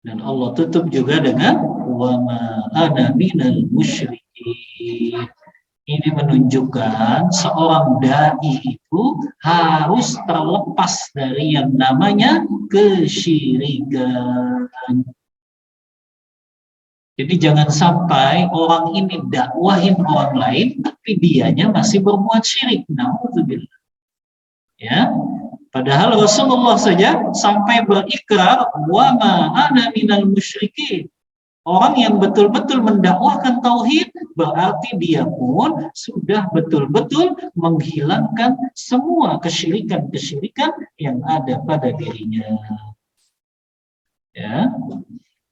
Dan Allah tutup juga dengan wa ma ana minal musyrikin. Ini menunjukkan seorang dai itu harus terlepas dari yang namanya kesyirikan. Jadi jangan sampai orang ini dakwahin orang lain, tapi dianya masih berbuat syirik. Nauzubillah. Ya, padahal Rasulullah saja sampai berikrar, wa ma ana minal musyrikin. Orang yang betul-betul mendakwahkan tauhid berarti dia pun sudah betul-betul menghilangkan semua kesyirikan-kesyirikan yang ada pada dirinya. Ya,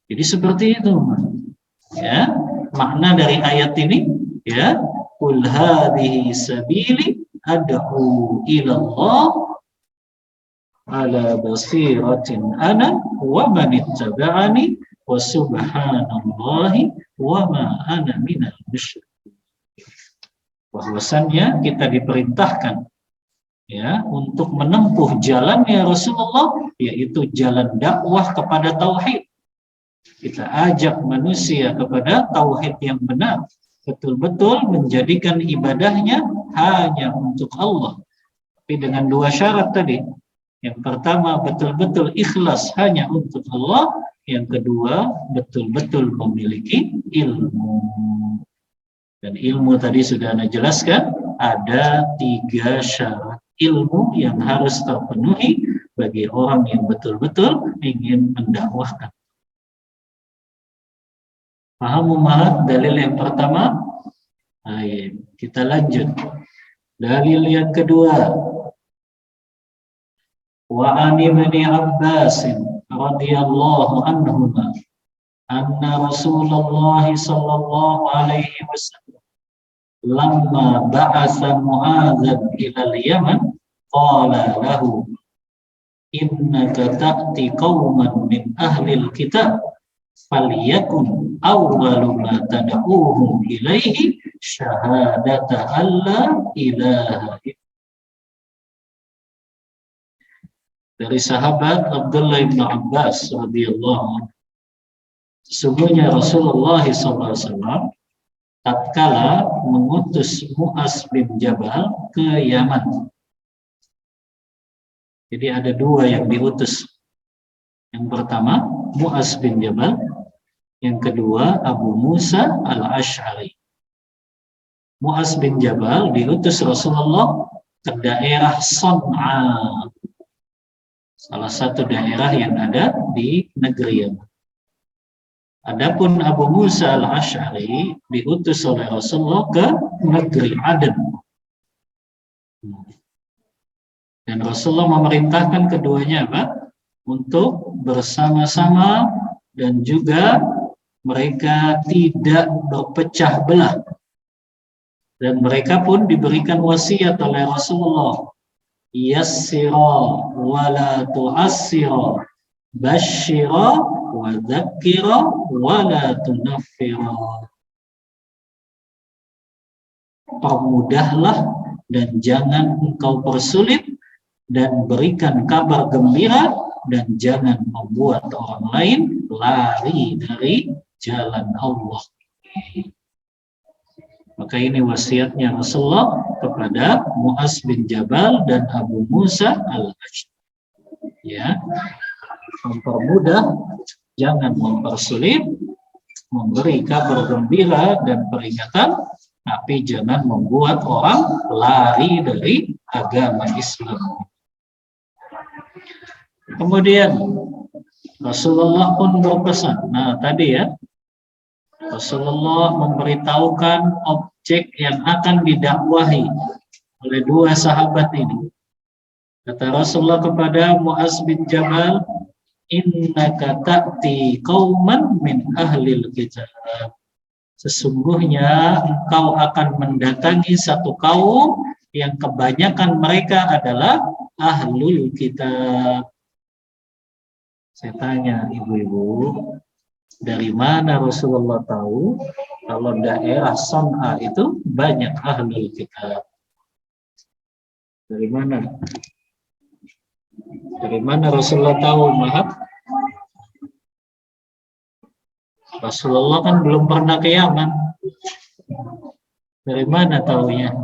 jadi seperti itu. Ya, makna dari ayat ini, ya, qul hadhihi sabili ad'u ila Allah ala basiratin ana wa man ittaba'ani wa subhanallahi wa ma ana minal musyrikin. Bahwasannya kita diperintahkan, ya, untuk menempuh jalannya Rasulullah, yaitu jalan dakwah kepada tauhid. Kita ajak manusia kepada tauhid yang benar, betul-betul menjadikan ibadahnya hanya untuk Allah. Tapi dengan dua syarat tadi. Yang pertama, betul-betul ikhlas hanya untuk Allah. Yang kedua, betul-betul memiliki ilmu. Dan ilmu tadi sudah Anda jelaskan, ada 3 syarat ilmu yang harus terpenuhi bagi orang yang betul-betul ingin mendakwahkan. Paham memaham dalil yang pertama? Ayo, kita lanjut. Dalil yang kedua. Wa an ibni Abbas radhiyallahu anhuma anna Rasulullah sallallahu alaihi wasallam lamma ba'atha Mu'adzan ila al-Yaman qala lahu innaka ta'ti qauman min ahli al-kitab falyakun awwalu ma tad'uuhum ilaihi syahadata alla ilaha illallah. Dari sahabat Abdullah bin Abbas radhiyallahu anhu, sesungguhnya Rasulullah SAW tatkala mengutus Mu'adz bin Jabal ke Yaman. Jadi ada 2 yang diutus. Yang pertama Mu'adz bin Jabal, yang kedua Abu Musa al-Ash'ari. Mu'adz bin Jabal diutus Rasulullah ke daerah Son'a, salah satu daerah yang ada di negeri Yaman. Adapun Abu Musa al-Ash'ari diutus oleh Rasulullah ke negeri Aden. Dan Rasulullah memerintahkan keduanya apa? Untuk bersama-sama dan juga mereka tidak berpecah belah. Dan mereka pun diberikan wasiat oleh Rasulullah yassira wa la tu'assira, basyira wa dzakkira wa la tunaffira. Permudahlah dan jangan engkau persulit, dan berikan kabar gembira dan jangan membuat orang lain lari dari jalan Allah. Maka ini wasiatnya Rasulullah kepada Mu'adz bin Jabal dan Abu Musa al-Asy'ari. Ya, mempermudah, jangan mempersulit, memberi kabar gembira dan peringatan, tapi jangan membuat orang lari dari agama Islam. Kemudian Rasulullah pun berpesan. Nah, tadi ya, Rasulullah memberitahukan objek yang akan didakwahi oleh dua sahabat ini. Kata Rasulullah kepada Mu'adz bin Jabal, innaka ta'ti qauman min ahlil kitab. Sesungguhnya engkau akan mendatangi satu kaum yang kebanyakan mereka adalah ahlul kitab. Saya tanya ibu-ibu, dari mana Rasulullah tahu kalau daerah Son'a itu banyak ahlul kitab? Dari mana? Dari mana Rasulullah tahu, Mahab? Rasulullah kan belum pernah ke Yaman. Dari mana taunya?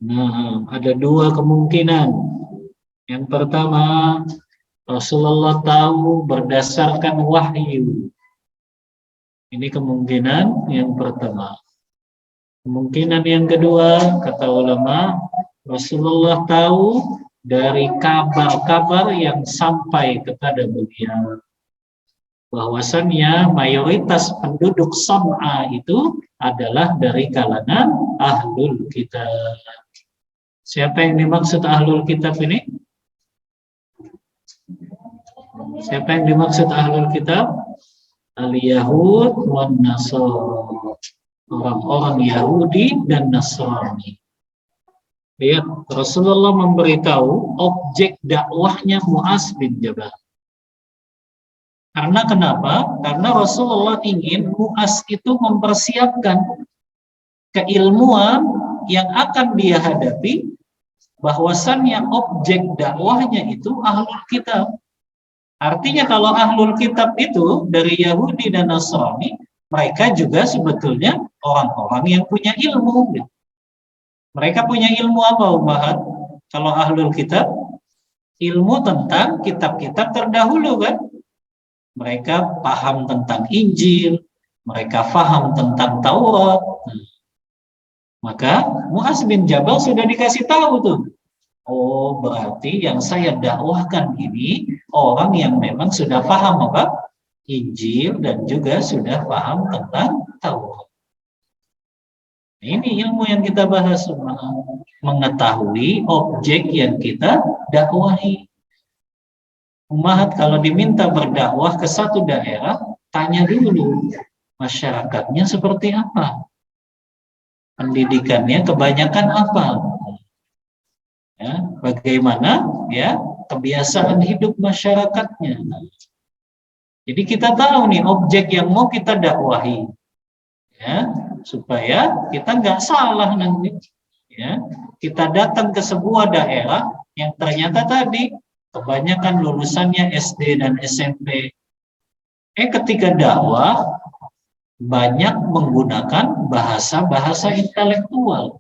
Nah, ada dua kemungkinan. Yang pertama, Rasulullah tahu berdasarkan wahyu. Ini kemungkinan yang pertama. Kemungkinan yang kedua, kata ulama, Rasulullah tahu dari kabar-kabar yang sampai kepada beliau. Bahwasannya mayoritas penduduk Son'a itu adalah dari kalangan ahlul kitab. Siapa yang dimaksud ahlul kitab ini? Siapa yang dimaksud ahlul kitab? Al-Yahud wan Nasara. Orang-orang Yahudi dan Nasrani. Lihat, Rasulullah memberitahu objek dakwahnya Mu'adz bin Jabal. Karena kenapa? Karena Rasulullah ingin Mu'adz itu mempersiapkan keilmuan yang akan dia hadapi, bahwasannya objek dakwahnya itu ahlul kitab. Artinya kalau ahlul kitab itu dari Yahudi dan Nasrani, mereka juga sebetulnya orang-orang yang punya ilmu. Mereka punya ilmu apa, Umahat? Kalau ahlul kitab, ilmu tentang kitab-kitab terdahulu kan? Mereka paham tentang Injil, mereka paham tentang Taurat. Maka Mu'adz bin Jabal sudah dikasih tahu tuh. Oh, berarti yang saya dakwahkan ini orang yang memang sudah paham apa? Injil dan juga sudah paham tentang Taurat. Ini ilmu yang kita bahas, mengetahui objek yang kita dakwahi. Umat kalau diminta berdakwah ke satu daerah, tanya dulu masyarakatnya seperti apa, pendidikannya kebanyakan apa, ya, bagaimana ya kebiasaan hidup masyarakatnya. Jadi kita tahu nih objek yang mau kita dakwahi, ya, supaya kita nggak salah nanti. Ya, kita datang ke sebuah daerah yang ternyata tadi kebanyakan lulusannya SD dan SMP. Ketika dakwah banyak menggunakan bahasa-bahasa intelektual,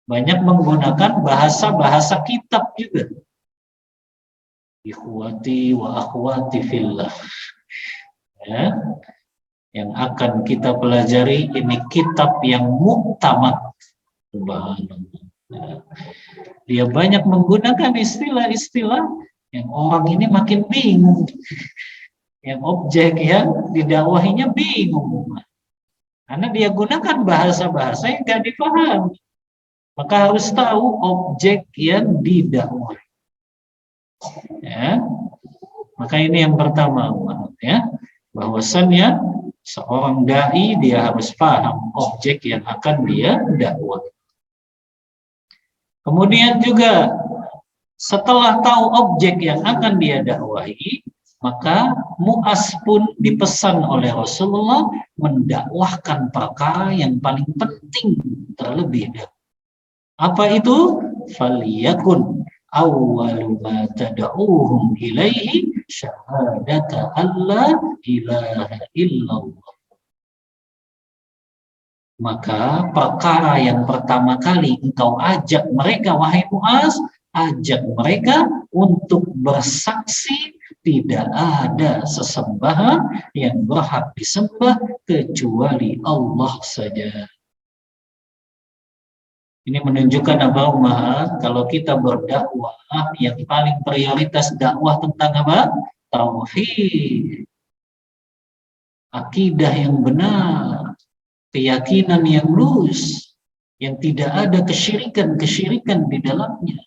banyak menggunakan bahasa-bahasa kitab juga. Ikhwati wa akhwati fillah. Ya, yang akan kita pelajari ini kitab yang muktamad. Subhanallah. Ya. Dia banyak menggunakan istilah-istilah yang orang ini makin bingung. Yang objek yang didakwahinya bingung. Karena dia gunakan bahasa-bahasa yang gak dipahami. Maka harus tahu objek yang didakwahi. Ya. Maka ini yang pertama, ya, bahwasannya seorang dai dia harus paham objek yang akan dia dakwahi. Kemudian juga setelah tahu objek yang akan dia dakwahi, maka Mu'az pun dipesan oleh Rasulullah mendakwahkan perkara yang paling penting terlebih dahulu. Apa itu? Faliyakun awwalu ma tad'uuhum ilaihi syahadata alla ilaha illallah. Maka perkara yang pertama kali engkau ajak mereka, wahai Mu'az, ajak mereka untuk bersaksi tidak ada sesembahan yang berhak disembah kecuali Allah saja. Ini menunjukkan apa, Umar? Kalau kita berdakwah, yang paling prioritas dakwah tentang apa? Tauhid, akidah yang benar, keyakinan yang lurus, yang tidak ada kesyirikan di dalamnya.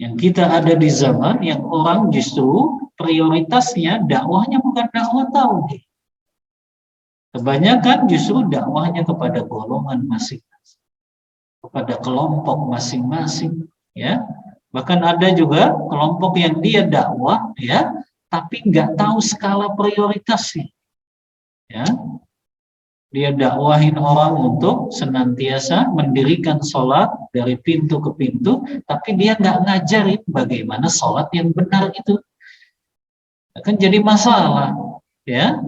Yang kita ada di zaman yang orang justru prioritasnya dakwahnya bukan dakwah tauhid. Kebanyakan justru dakwahnya kepada golongan masing-masing, kepada kelompok masing-masing, ya. Bahkan ada juga kelompok yang dia dakwah, ya, tapi nggak tahu skala prioritasnya, ya. Dia dakwahin orang untuk senantiasa mendirikan sholat dari pintu ke pintu, tapi dia nggak ngajarin bagaimana sholat yang benar itu. Akan jadi masalah, ya.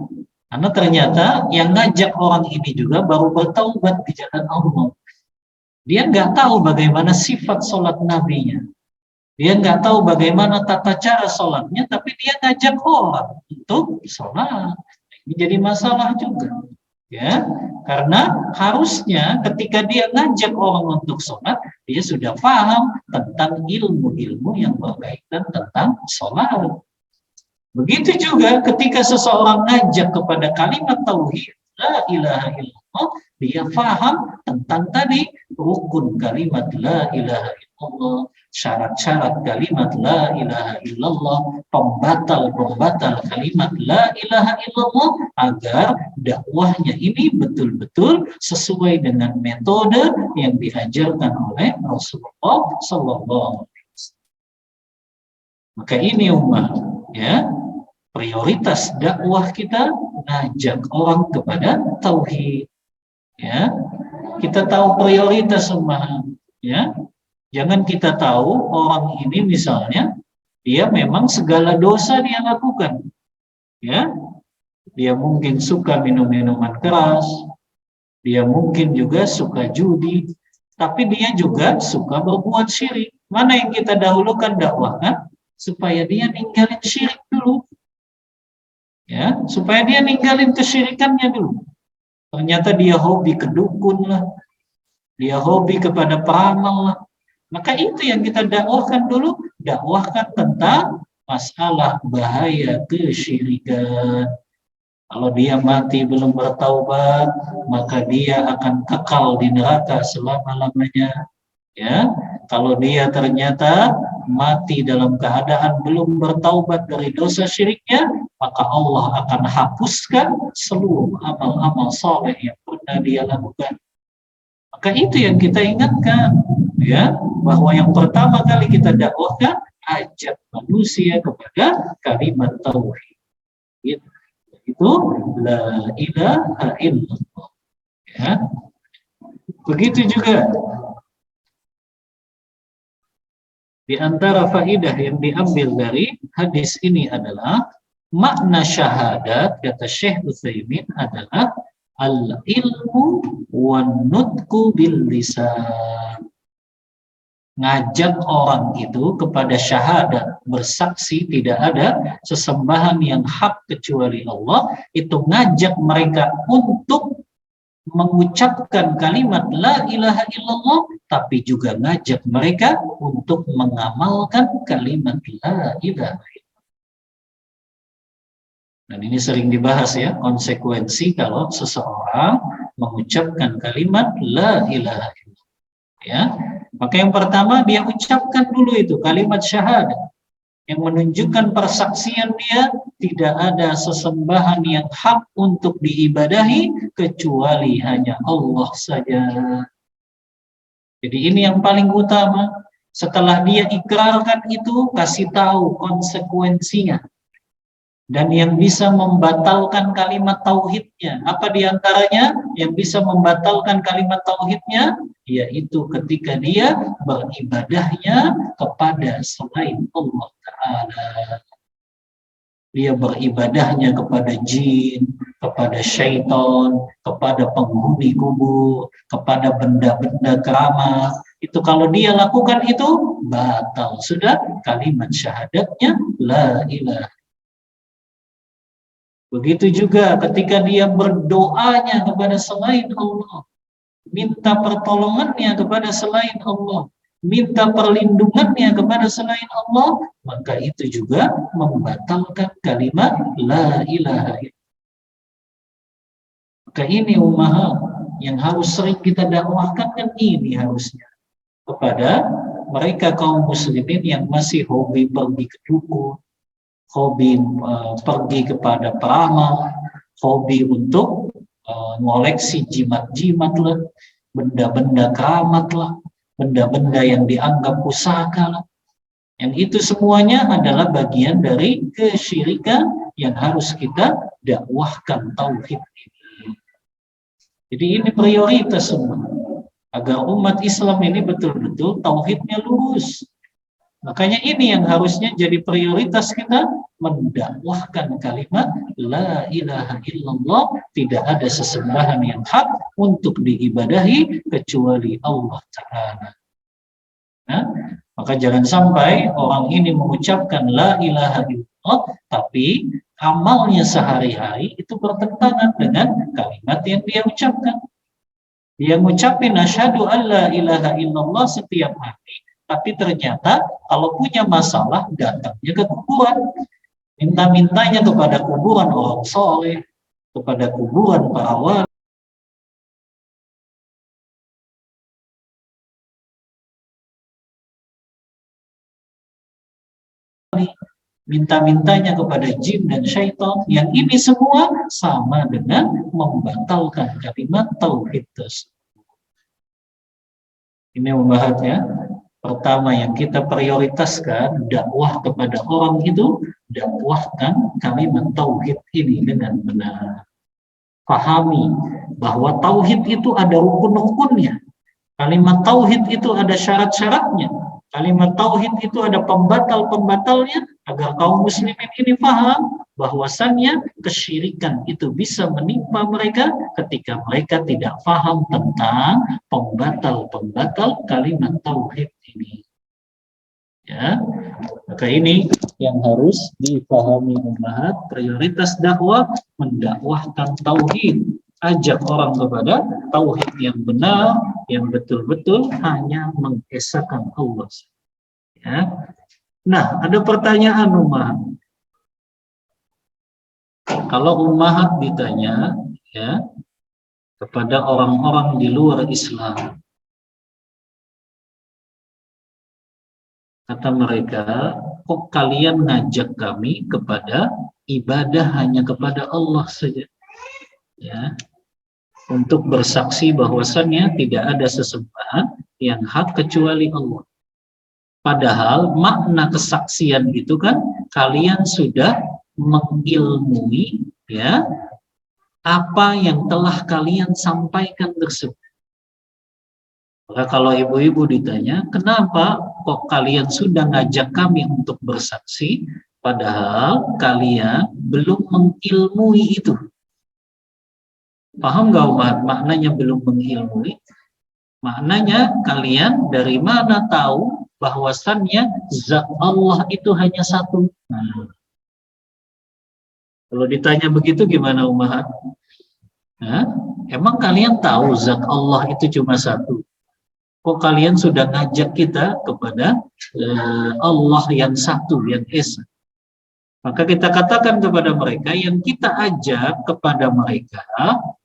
Karena ternyata yang ngajak orang ini juga baru bertaubat di jalan Allah. Dia nggak tahu bagaimana sifat sholat nabinya. Dia nggak tahu bagaimana tata cara sholatnya, tapi dia ngajak orang untuk sholat. Ini jadi masalah juga. Ya, karena harusnya ketika dia ngajak orang untuk sholat, dia sudah paham tentang ilmu-ilmu yang berkaitan tentang sholat. Begitu juga ketika seseorang ngajak kepada kalimat tauhid, la ilaha illallah, dia paham tentang tadi rukun kalimat la ilaha illallah, syarat-syarat kalimat la ilaha illallah, pembatal-pembatal kalimat la ilaha illallah, agar dakwahnya ini betul-betul sesuai dengan metode yang diajarkan oleh Rasulullah Sallallahu Alaihi Wasallam. Maka ini umat, ya, prioritas dakwah kita ngajak orang kepada tauhid, ya. Kita tahu prioritas umat, ya. Jangan kita tahu orang ini misalnya dia memang segala dosa dia lakukan, ya. Dia mungkin suka minum minuman keras, dia mungkin juga suka judi, tapi dia juga suka berbuat syirik. Mana yang kita dahulukan dakwahkan? Supaya dia ninggalin syirik dulu, ya, supaya dia ninggalin kesyirikannya dulu. Ternyata dia hobi kedukun lah, dia hobi kepada peramal lah. Maka itu yang kita dakwahkan dulu, dakwahkan tentang masalah bahaya kesyirikan. Kalau dia mati belum bertaubat, maka dia akan kekal di neraka selama-lamanya. Ya, kalau dia ternyata mati dalam keadaan belum bertaubat dari dosa syiriknya, maka Allah akan hapuskan seluruh amal-amal soleh yang pernah dia lakukan. Maka itu yang kita ingatkan, ya, bahwa yang pertama kali kita dakwahkan, ajak manusia kepada kalimat tauhid. Itu la ilaha illallah. Ya. Begitu juga di antara faidah yang diambil dari hadis ini adalah makna syahadat, kata Syekh Utsaimin, adalah al-ilmu wan nutqu bil lisan. Ngajak orang itu kepada syahadat, bersaksi tidak ada sesembahan yang hak kecuali Allah, itu ngajak mereka untuk mengucapkan kalimat la ilaha illallah, tapi juga ngajak mereka untuk mengamalkan kalimat la ilaha illallah. Dan ini sering dibahas, ya, konsekuensi kalau seseorang mengucapkan kalimat la ilaha illallah, ya. Maka yang pertama dia ucapkan dulu itu kalimat syahadat yang menunjukkan persaksian dia tidak ada sesembahan yang hak untuk diibadahi kecuali hanya Allah saja. Jadi ini yang paling utama. Setelah dia ikrarkan itu, kasih tahu konsekuensinya. Dan yang bisa membatalkan kalimat tauhidnya. Apa diantaranya yang bisa membatalkan kalimat tauhidnya? Yaitu ketika dia beribadahnya kepada selain Allah Ta'ala. Dia beribadahnya kepada jin, kepada syaitan, kepada penghuni kubur, kepada benda-benda keramat. Itu kalau dia lakukan itu, batal. Sudah kalimat syahadatnya, la ilaha. Begitu juga ketika dia berdoanya kepada selain Allah, minta pertolongannya kepada selain Allah, minta perlindungannya kepada selain Allah, maka itu juga membatalkan kalimat la ilaha illallah. Maka ini ummahat yang harus sering kita dakwahkan, kan ini harusnya kepada mereka kaum muslimin yang masih hobi pergi ke dukun, hobi pergi kepada peramal, hobi untuk ngoleksi jimat-jimat lah, benda-benda keramat lah, benda-benda yang dianggap pusaka lah. Yang itu semuanya adalah bagian dari kesyirikan yang harus kita dakwahkan tauhid ini. Jadi ini prioritas semua, agar umat Islam ini betul-betul tauhidnya lurus. Makanya ini yang harusnya jadi prioritas kita, mendakwahkan kalimat la ilaha illallah, tidak ada sesembahan yang hak untuk diibadahi kecuali Allah Ta'ala. Nah, maka jangan sampai orang ini mengucapkan la ilaha illallah, tapi amalnya sehari-hari itu bertentangan dengan kalimat yang dia ucapkan. Dia ngucapin asyhadu alla ilaha illallah setiap hari, tapi ternyata kalau punya masalah datangnya ke kuburan, minta-mintanya kepada kuburan orang soleh, kepada kuburan para wali, minta-mintanya kepada jin dan syaitan. Yang ini semua sama dengan membatalkan kalimat tauhid tersebut. Ini membahasnya. Pertama yang kita prioritaskan, dakwah kepada orang itu, dakwahkan kalimat tauhid ini dengan benar. Pahami bahwa tauhid itu ada rukun-rukunnya. Kalimat tauhid itu ada syarat-syaratnya. Kalimat tauhid itu ada pembatal-pembatalnya, agar kaum muslimin ini paham bahwasannya kesyirikan itu bisa menimpa mereka ketika mereka tidak paham tentang pembatal-pembatal kalimat tauhid ini. Ya, maka ini yang harus dipahami ummahat. Prioritas dakwah, mendakwahkan tauhid, ajak orang kepada tauhid yang benar, yang betul-betul hanya mengesahkan Allah. Ya. Nah, ada pertanyaan ummahat. Kalau ummahat ditanya ya kepada orang-orang di luar Islam, kata mereka, kok kalian ngajak kami kepada ibadah hanya kepada Allah saja? Ya, untuk bersaksi bahwasannya tidak ada sesembahan yang hak kecuali Allah. Padahal makna kesaksian itu kan kalian sudah mengilmui ya apa yang telah kalian sampaikan tersebut. Maka kalau ibu-ibu ditanya, kenapa kok kalian sudah ngajak kami untuk bersaksi, padahal kalian belum mengilmui itu? Paham nggak umat? Maknanya belum mengilmui. Maknanya kalian dari mana tahu bahwasannya zat Allah itu hanya satu? Nah, kalau ditanya begitu gimana umat? Nah, emang kalian tahu zat Allah itu cuma satu? Kok kalian sudah ngajak kita kepada Allah yang satu, yang esa? Maka kita katakan kepada mereka, yang kita ajak kepada mereka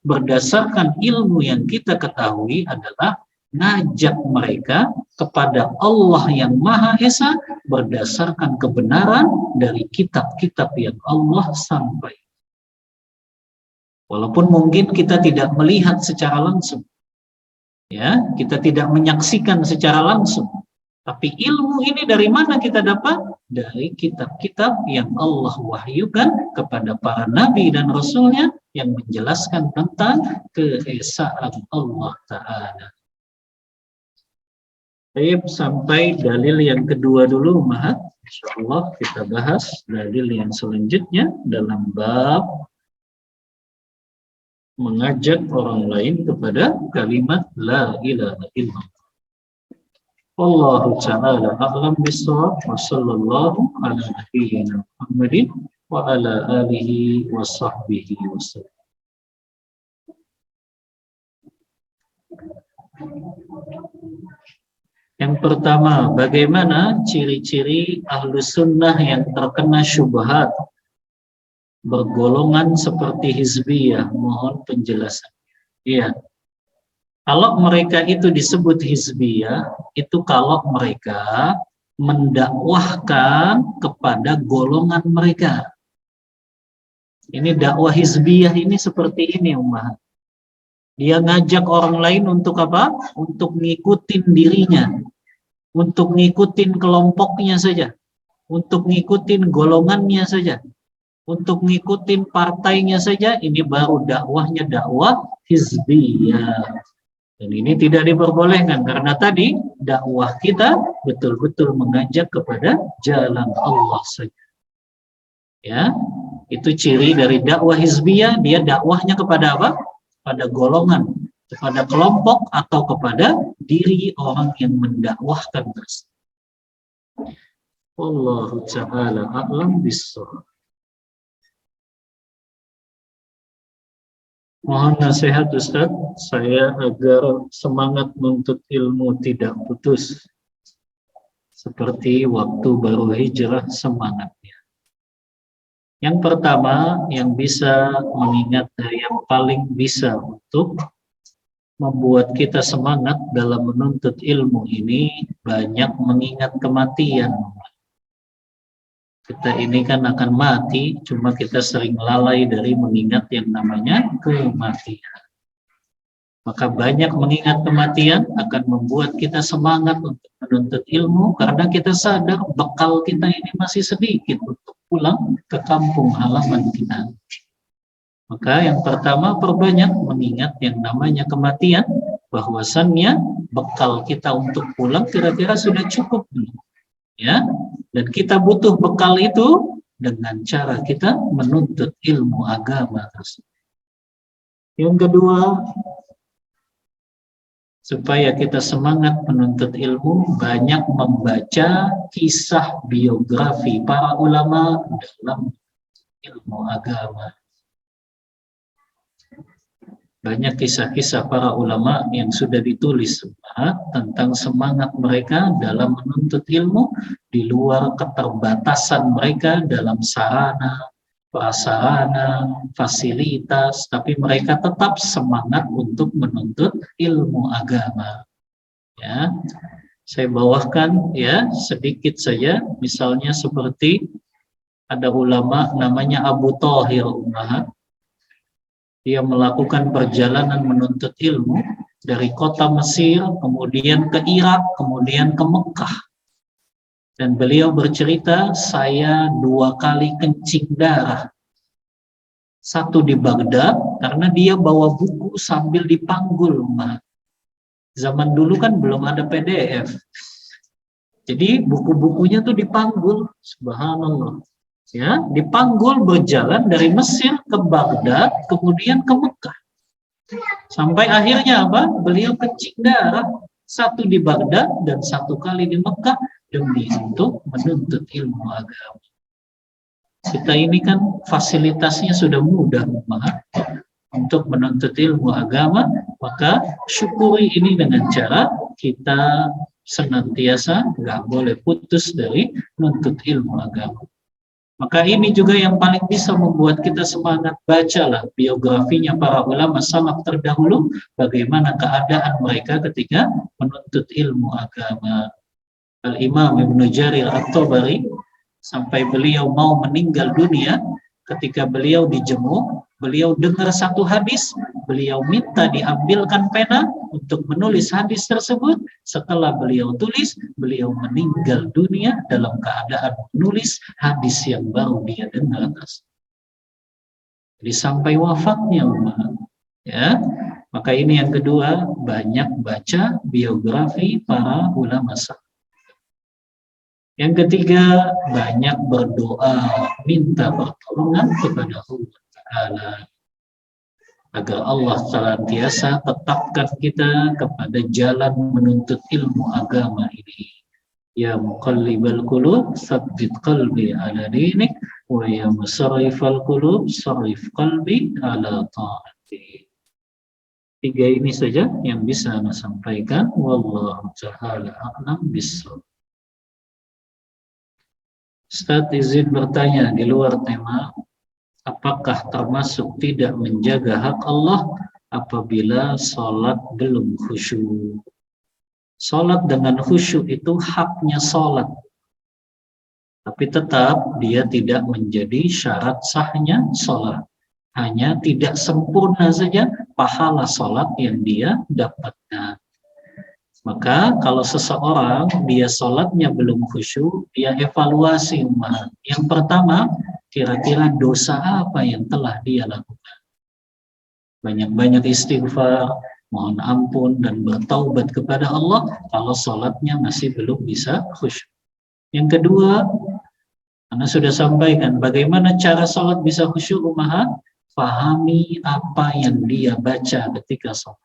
berdasarkan ilmu yang kita ketahui adalah ngajak mereka kepada Allah yang Maha Esa berdasarkan kebenaran dari kitab-kitab yang Allah sampaikan. Walaupun mungkin kita tidak melihat secara langsung, Ya, kita tidak menyaksikan secara langsung. Tapi ilmu ini dari mana kita dapat? Dari kitab-kitab yang Allah wahyukan kepada para nabi dan rasulnya yang menjelaskan tentang keesaan Allah Ta'ala. Baik, sampai dalil yang kedua dulu, Mahat. Insyaallah kita bahas dalil yang selanjutnya dalam bab mengajak orang lain kepada kalimat la ilaha illallah. Wallahu ta'ala a'lam bissawab wa sallallahu ala nabiyyina Muhammadin wa ala alihi wa sahbihi wasallam. Yang pertama, bagaimana ciri-ciri ahlu sunnah yang terkena syubhat bergolongan seperti hizbiyah? Mohon penjelasan. Iya. Kalau mereka itu disebut hizbiyah, itu kalau mereka mendakwahkan kepada golongan mereka. Ini dakwah hizbiyah ini seperti ini, Ummah. Dia ngajak orang lain untuk apa? Untuk ngikutin dirinya, untuk ngikutin kelompoknya saja, untuk ngikutin golongannya saja, untuk ngikutin partainya saja. Ini baru dakwahnya dakwah hizbiyah. Dan ini tidak diperbolehkan karena tadi dakwah kita betul-betul mengajak kepada jalan Allah saja. Ya, itu ciri dari dakwah hizbiyah. Dia dakwahnya kepada apa? Pada golongan, kepada kelompok atau kepada diri orang yang mendakwahkan tersebut. Wallahu ta'ala a'lam bissawab. Mohon nasihat Ustaz, saya agar semangat menuntut ilmu tidak putus. Seperti waktu baru hijrah semangatnya. Yang pertama, yang bisa mengingat dari yang paling bisa untuk membuat kita semangat dalam menuntut ilmu ini, banyak mengingat kematian. Kita ini kan akan mati, cuma kita sering lalai dari mengingat yang namanya kematian. Maka banyak mengingat kematian akan membuat kita semangat untuk menuntut ilmu, karena kita sadar bekal kita ini masih sedikit untuk pulang ke kampung halaman kita. Maka yang pertama, perbanyak mengingat yang namanya kematian, bahwasannya bekal kita untuk pulang kira-kira sudah cukup belum. Ya, dan kita butuh bekal itu dengan cara kita menuntut ilmu agama tersebut. Yang kedua, supaya kita semangat menuntut ilmu, banyak membaca kisah biografi para ulama dalam ilmu agama. Banyak kisah-kisah para ulama yang sudah ditulis tentang semangat mereka dalam menuntut ilmu di luar keterbatasan mereka dalam sarana, prasarana, fasilitas, tapi mereka tetap semangat untuk menuntut ilmu agama. Ya, saya bawakan ya sedikit saja, misalnya seperti ada ulama namanya Abu Thahir Ummahat. Dia melakukan perjalanan menuntut ilmu dari kota Mesir, kemudian ke Irak, kemudian ke Mekah. Dan beliau bercerita, saya 2 kali kencing darah. Satu di Baghdad, karena dia bawa buku sambil dipanggul. Zaman dulu kan belum ada PDF. Jadi buku-bukunya tuh dipanggul, subhanallah. Ya, dipanggul berjalan dari Mesir ke Baghdad, kemudian ke Mekah. Sampai akhirnya apa? Beliau kencing darah, 1 di Baghdad dan 1 kali di Mekah demi untuk menuntut ilmu agama. Kita ini kan fasilitasnya sudah mudah banget untuk menuntut ilmu agama, maka syukuri ini dengan cara kita senantiasa nggak boleh putus dari menuntut ilmu agama. Maka ini juga yang paling bisa membuat kita semangat. Bacalah biografinya para ulama salaf terdahulu, bagaimana keadaan mereka ketika menuntut ilmu agama. Al-Imam Ibnu Jarir At-Tabari, sampai beliau mau meninggal dunia, ketika beliau dijenguk, beliau dengar satu hadis, beliau minta diambilkan pena untuk menulis hadis tersebut. Setelah beliau tulis, beliau meninggal dunia dalam keadaan menulis hadis yang baru dia dengar. Jadi sampai wafatnya umat. Ya, maka ini yang kedua, banyak baca biografi para ulama salaf. Yang ketiga, banyak berdoa, minta pertolongan kepada Allah Ta'ala agar Allah senantiasa tetapkan kita kepada jalan menuntut ilmu agama ini. Ya muqallibal qulub, tsabbit qalbi ala dinik, wa ya musarrifal qulub, sarrif qalbi ala ta'atik. Tiga ini saja yang bisa Anda sampaikan. Wallahu ta'ala a'lam bissawab. Ustaz izin bertanya di luar tema, apakah termasuk tidak menjaga hak Allah apabila sholat belum khusyuk? Sholat dengan khusyuk itu haknya sholat, tapi tetap dia tidak menjadi syarat sahnya sholat. Hanya tidak sempurna saja pahala sholat yang dia dapatkan. Maka kalau seseorang dia sholatnya belum khusyuk, dia evaluasi umat. Yang pertama, kira-kira dosa apa yang telah dia lakukan. Banyak-banyak istighfar, mohon ampun dan bertaubat kepada Allah kalau sholatnya masih belum bisa khusyuk. Yang kedua, Anda sudah sampaikan bagaimana cara sholat bisa khusyuk umat. Pahami apa yang dia baca ketika sholat.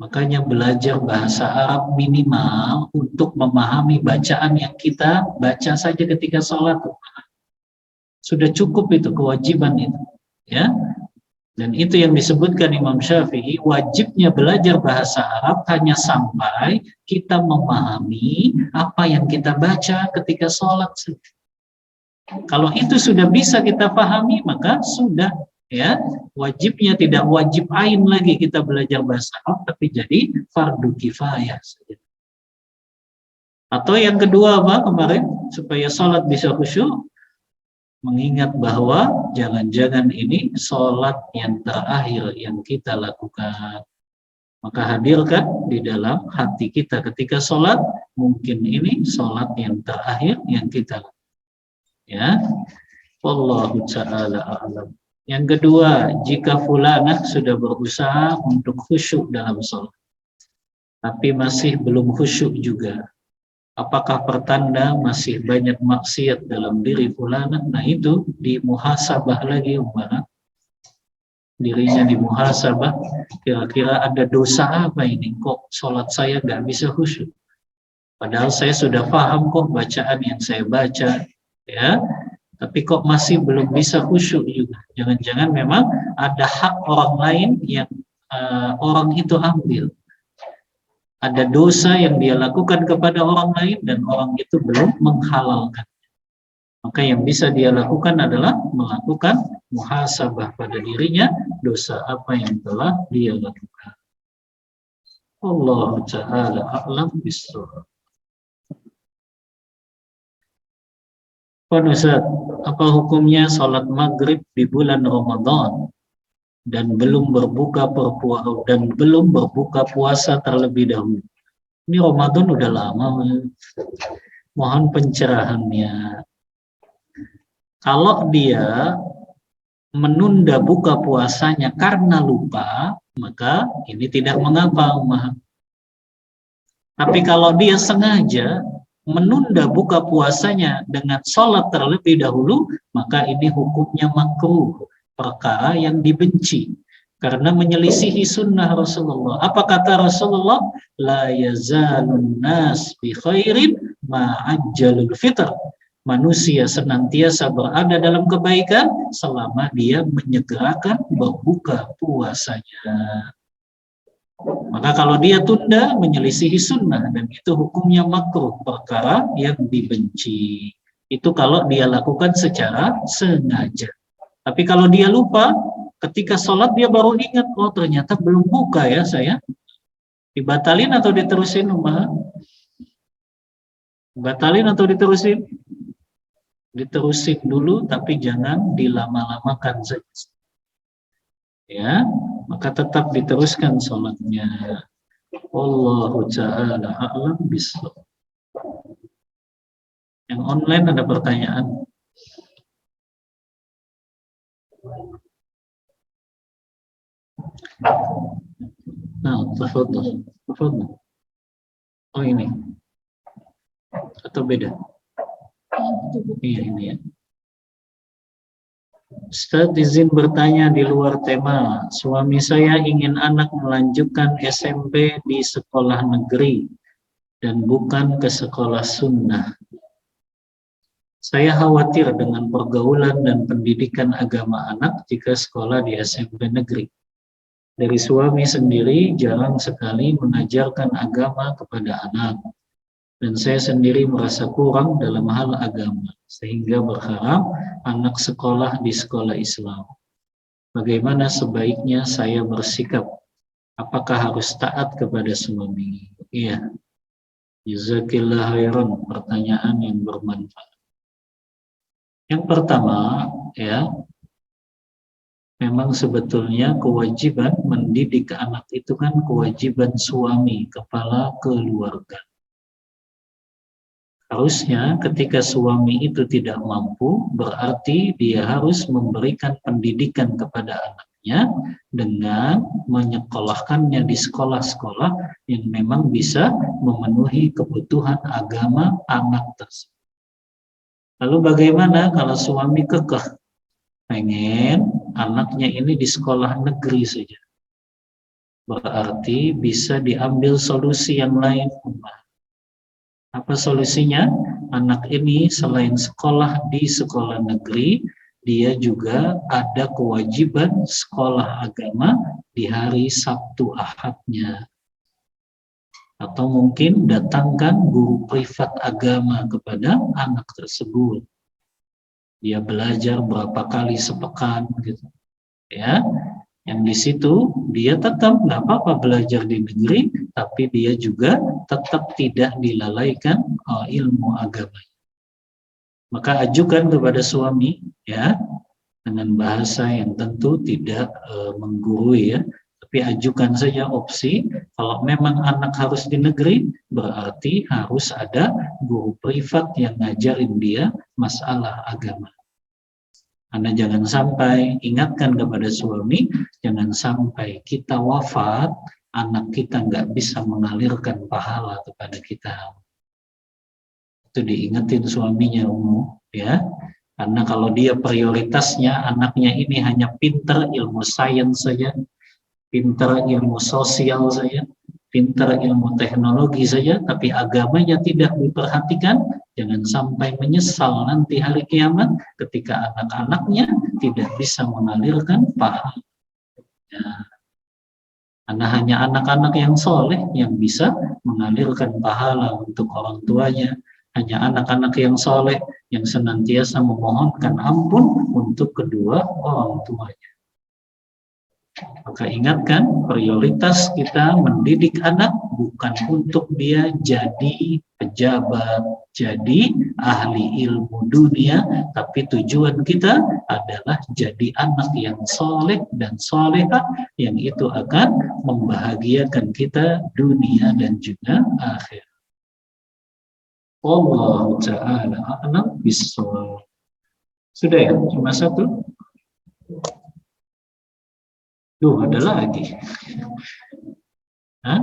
Makanya belajar bahasa Arab minimal untuk memahami bacaan yang kita baca saja ketika sholat. Sudah cukup itu, kewajiban itu. Ya. Dan itu yang disebutkan Imam Syafi'i, wajibnya belajar bahasa Arab hanya sampai kita memahami apa yang kita baca ketika sholat. Kalau itu sudah bisa kita pahami, maka sudah. Ya, wajibnya tidak wajib ain lagi kita belajar bahasa Arab, tapi jadi fardu kifayah saja. Atau yang kedua apa kemarin, supaya sholat bisa khusyuk, mengingat bahwa jangan-jangan ini sholat yang terakhir yang kita lakukan. Maka hadirkan di dalam hati kita ketika sholat, mungkin ini sholat yang terakhir yang kita lakukan. Ya, wallahu ta'ala a'lam. Yang kedua, jika fulanah sudah berusaha untuk khusyuk dalam sholat, tapi masih belum khusyuk juga, apakah pertanda masih banyak maksiat dalam diri fulanah? Nah itu dimuhasabah lagi umpama. Dirinya dimuhasabah, kira-kira ada dosa apa ini? Kok sholat saya nggak bisa khusyuk? Padahal saya sudah paham kok bacaan yang saya baca, ya. Tapi kok masih belum bisa khusyuk juga. Jangan-jangan memang ada hak orang lain yang orang itu ambil. Ada dosa yang dia lakukan kepada orang lain dan orang itu belum menghalalkan. Maka yang bisa dia lakukan adalah melakukan muhasabah pada dirinya, dosa apa yang telah dia lakukan. Allah Ta'ala a'lam bissawab. Ustaz, apa hukumnya sholat maghrib di bulan Ramadan dan belum berbuka puasa terlebih dahulu? Ini Ramadan udah lama, mohon pencerahannya. Kalau dia menunda buka puasanya karena lupa, maka ini tidak mengapa, Tapi kalau dia sengaja menunda buka puasanya dengan sholat terlebih dahulu, maka ini hukumnya makruh, perkara yang dibenci karena menyelisihi sunnah Rasulullah. Apa kata Rasulullah? La yazalun nas bi khairin ma'ajjalul fitr. Manusia senantiasa berada dalam kebaikan selama dia menyegerakan berbuka puasanya. Maka kalau dia tunda menyelisihi sunnah, dan itu hukumnya makruh, perkara yang dibenci. Itu kalau dia lakukan secara sengaja. Tapi kalau dia lupa, ketika sholat dia baru ingat, oh ternyata belum buka ya saya. Dibatalin atau diterusin, Batalin atau diterusin? Diterusin dulu, tapi jangan dilama-lamakan saja. Ya, maka tetap diteruskan sholatnya. Wallahu ta'ala a'lam bishawab. Yang online ada pertanyaan? Nah, tafadhol. Tafadhol. Oh ini. Atau beda? Iya ini ya. Ustaz izin bertanya di luar tema. Suami saya ingin anak melanjutkan SMP di sekolah negeri dan bukan ke sekolah sunnah. Saya khawatir dengan pergaulan dan pendidikan agama anak jika sekolah di SMP negeri. Dari suami sendiri jarang sekali mengajarkan agama kepada anak. Dan saya sendiri merasa kurang dalam hal agama, sehingga berharap anak sekolah di sekolah Islam. Bagaimana sebaiknya saya bersikap? Apakah harus taat kepada suami? Iya. Jazakillah khairan, pertanyaan yang bermanfaat. Yang pertama, ya, memang sebetulnya kewajiban mendidik anak itu kan kewajiban suami, kepala keluarga. Harusnya ketika suami itu tidak mampu, berarti dia harus memberikan pendidikan kepada anaknya dengan menyekolahkannya di sekolah-sekolah yang memang bisa memenuhi kebutuhan agama anak tersebut. Lalu bagaimana kalau suami kekeh pengen anaknya ini di sekolah negeri saja? Berarti bisa diambil solusi yang lain. Apa solusinya? Anak ini selain sekolah di sekolah negeri, dia juga ada kewajiban sekolah agama di hari Sabtu Ahadnya. Atau mungkin datangkan guru privat agama kepada anak tersebut. Dia belajar berapa kali sepekan gitu. Ya. Yang di situ dia tetap nggak apa-apa belajar di negeri, tapi dia juga tetap tidak dilalaikan ilmu agama. Maka ajukan kepada suami, ya, dengan bahasa yang tentu tidak menggurui, ya, tapi ajukan saja opsi. Kalau memang anak harus di negeri, berarti harus ada guru privat yang ngajarin dia masalah agama. Anda jangan sampai ingatkan kepada suami, jangan sampai kita wafat, anak kita nggak bisa mengalirkan pahala kepada kita. Itu diingetin suaminya, ya. Karena kalau dia prioritasnya anaknya ini hanya pinter ilmu sains saja, pinter ilmu sosial saja, pinter ilmu teknologi saja, tapi agamanya tidak diperhatikan, jangan sampai menyesal nanti hari kiamat ketika anak-anaknya tidak bisa mengalirkan pahala. Ya. Karena hanya anak-anak yang soleh yang bisa mengalirkan pahala untuk orang tuanya. Hanya anak-anak yang soleh yang senantiasa memohonkan ampun untuk kedua orang tuanya. Maka ingatkan, prioritas kita mendidik anak bukan untuk dia jadi pejabat, jadi ahli ilmu dunia, tapi tujuan kita adalah jadi anak yang soleh dan solehah, yang itu akan membahagiakan kita dunia dan juga akhir. Wallahu ta'ala a'lam bishawab. Sudah ya? Cuma satu? Duh, ada lagi. Hah?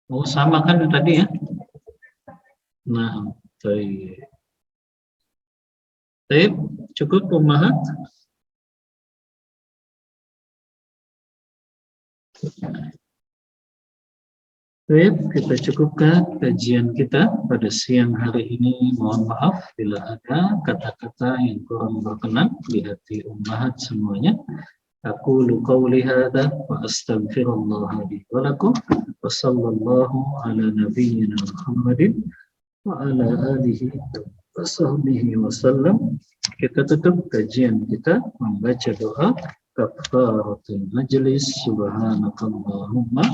Oh, sama kan tadi ya? Nah, baik. Cukup pemahat? Baik, kita cukupkan kajian kita pada siang hari ini. Mohon maaf bila ada kata-kata yang kurang berkenan di hati ummahat semuanya. Aku qauli hadza wa astaghfirullah li wa lakum wa sallallahu ala nabiyyina Muhammadin wa ala alihi wa sahbihi wa sallam. Kita tutup kajian kita membaca doa kafaratul majlis. Subhanakallahumma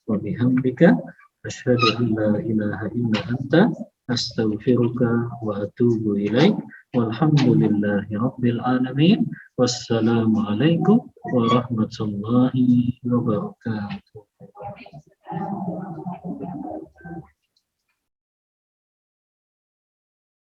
wa bihamdika asyhadu an la ilaha illa anta astaghfiruka wa atubu ilaik. Walhamdulillahi rabbil alamin. Wassalamualaikum warahmatullahi wabarakatuh.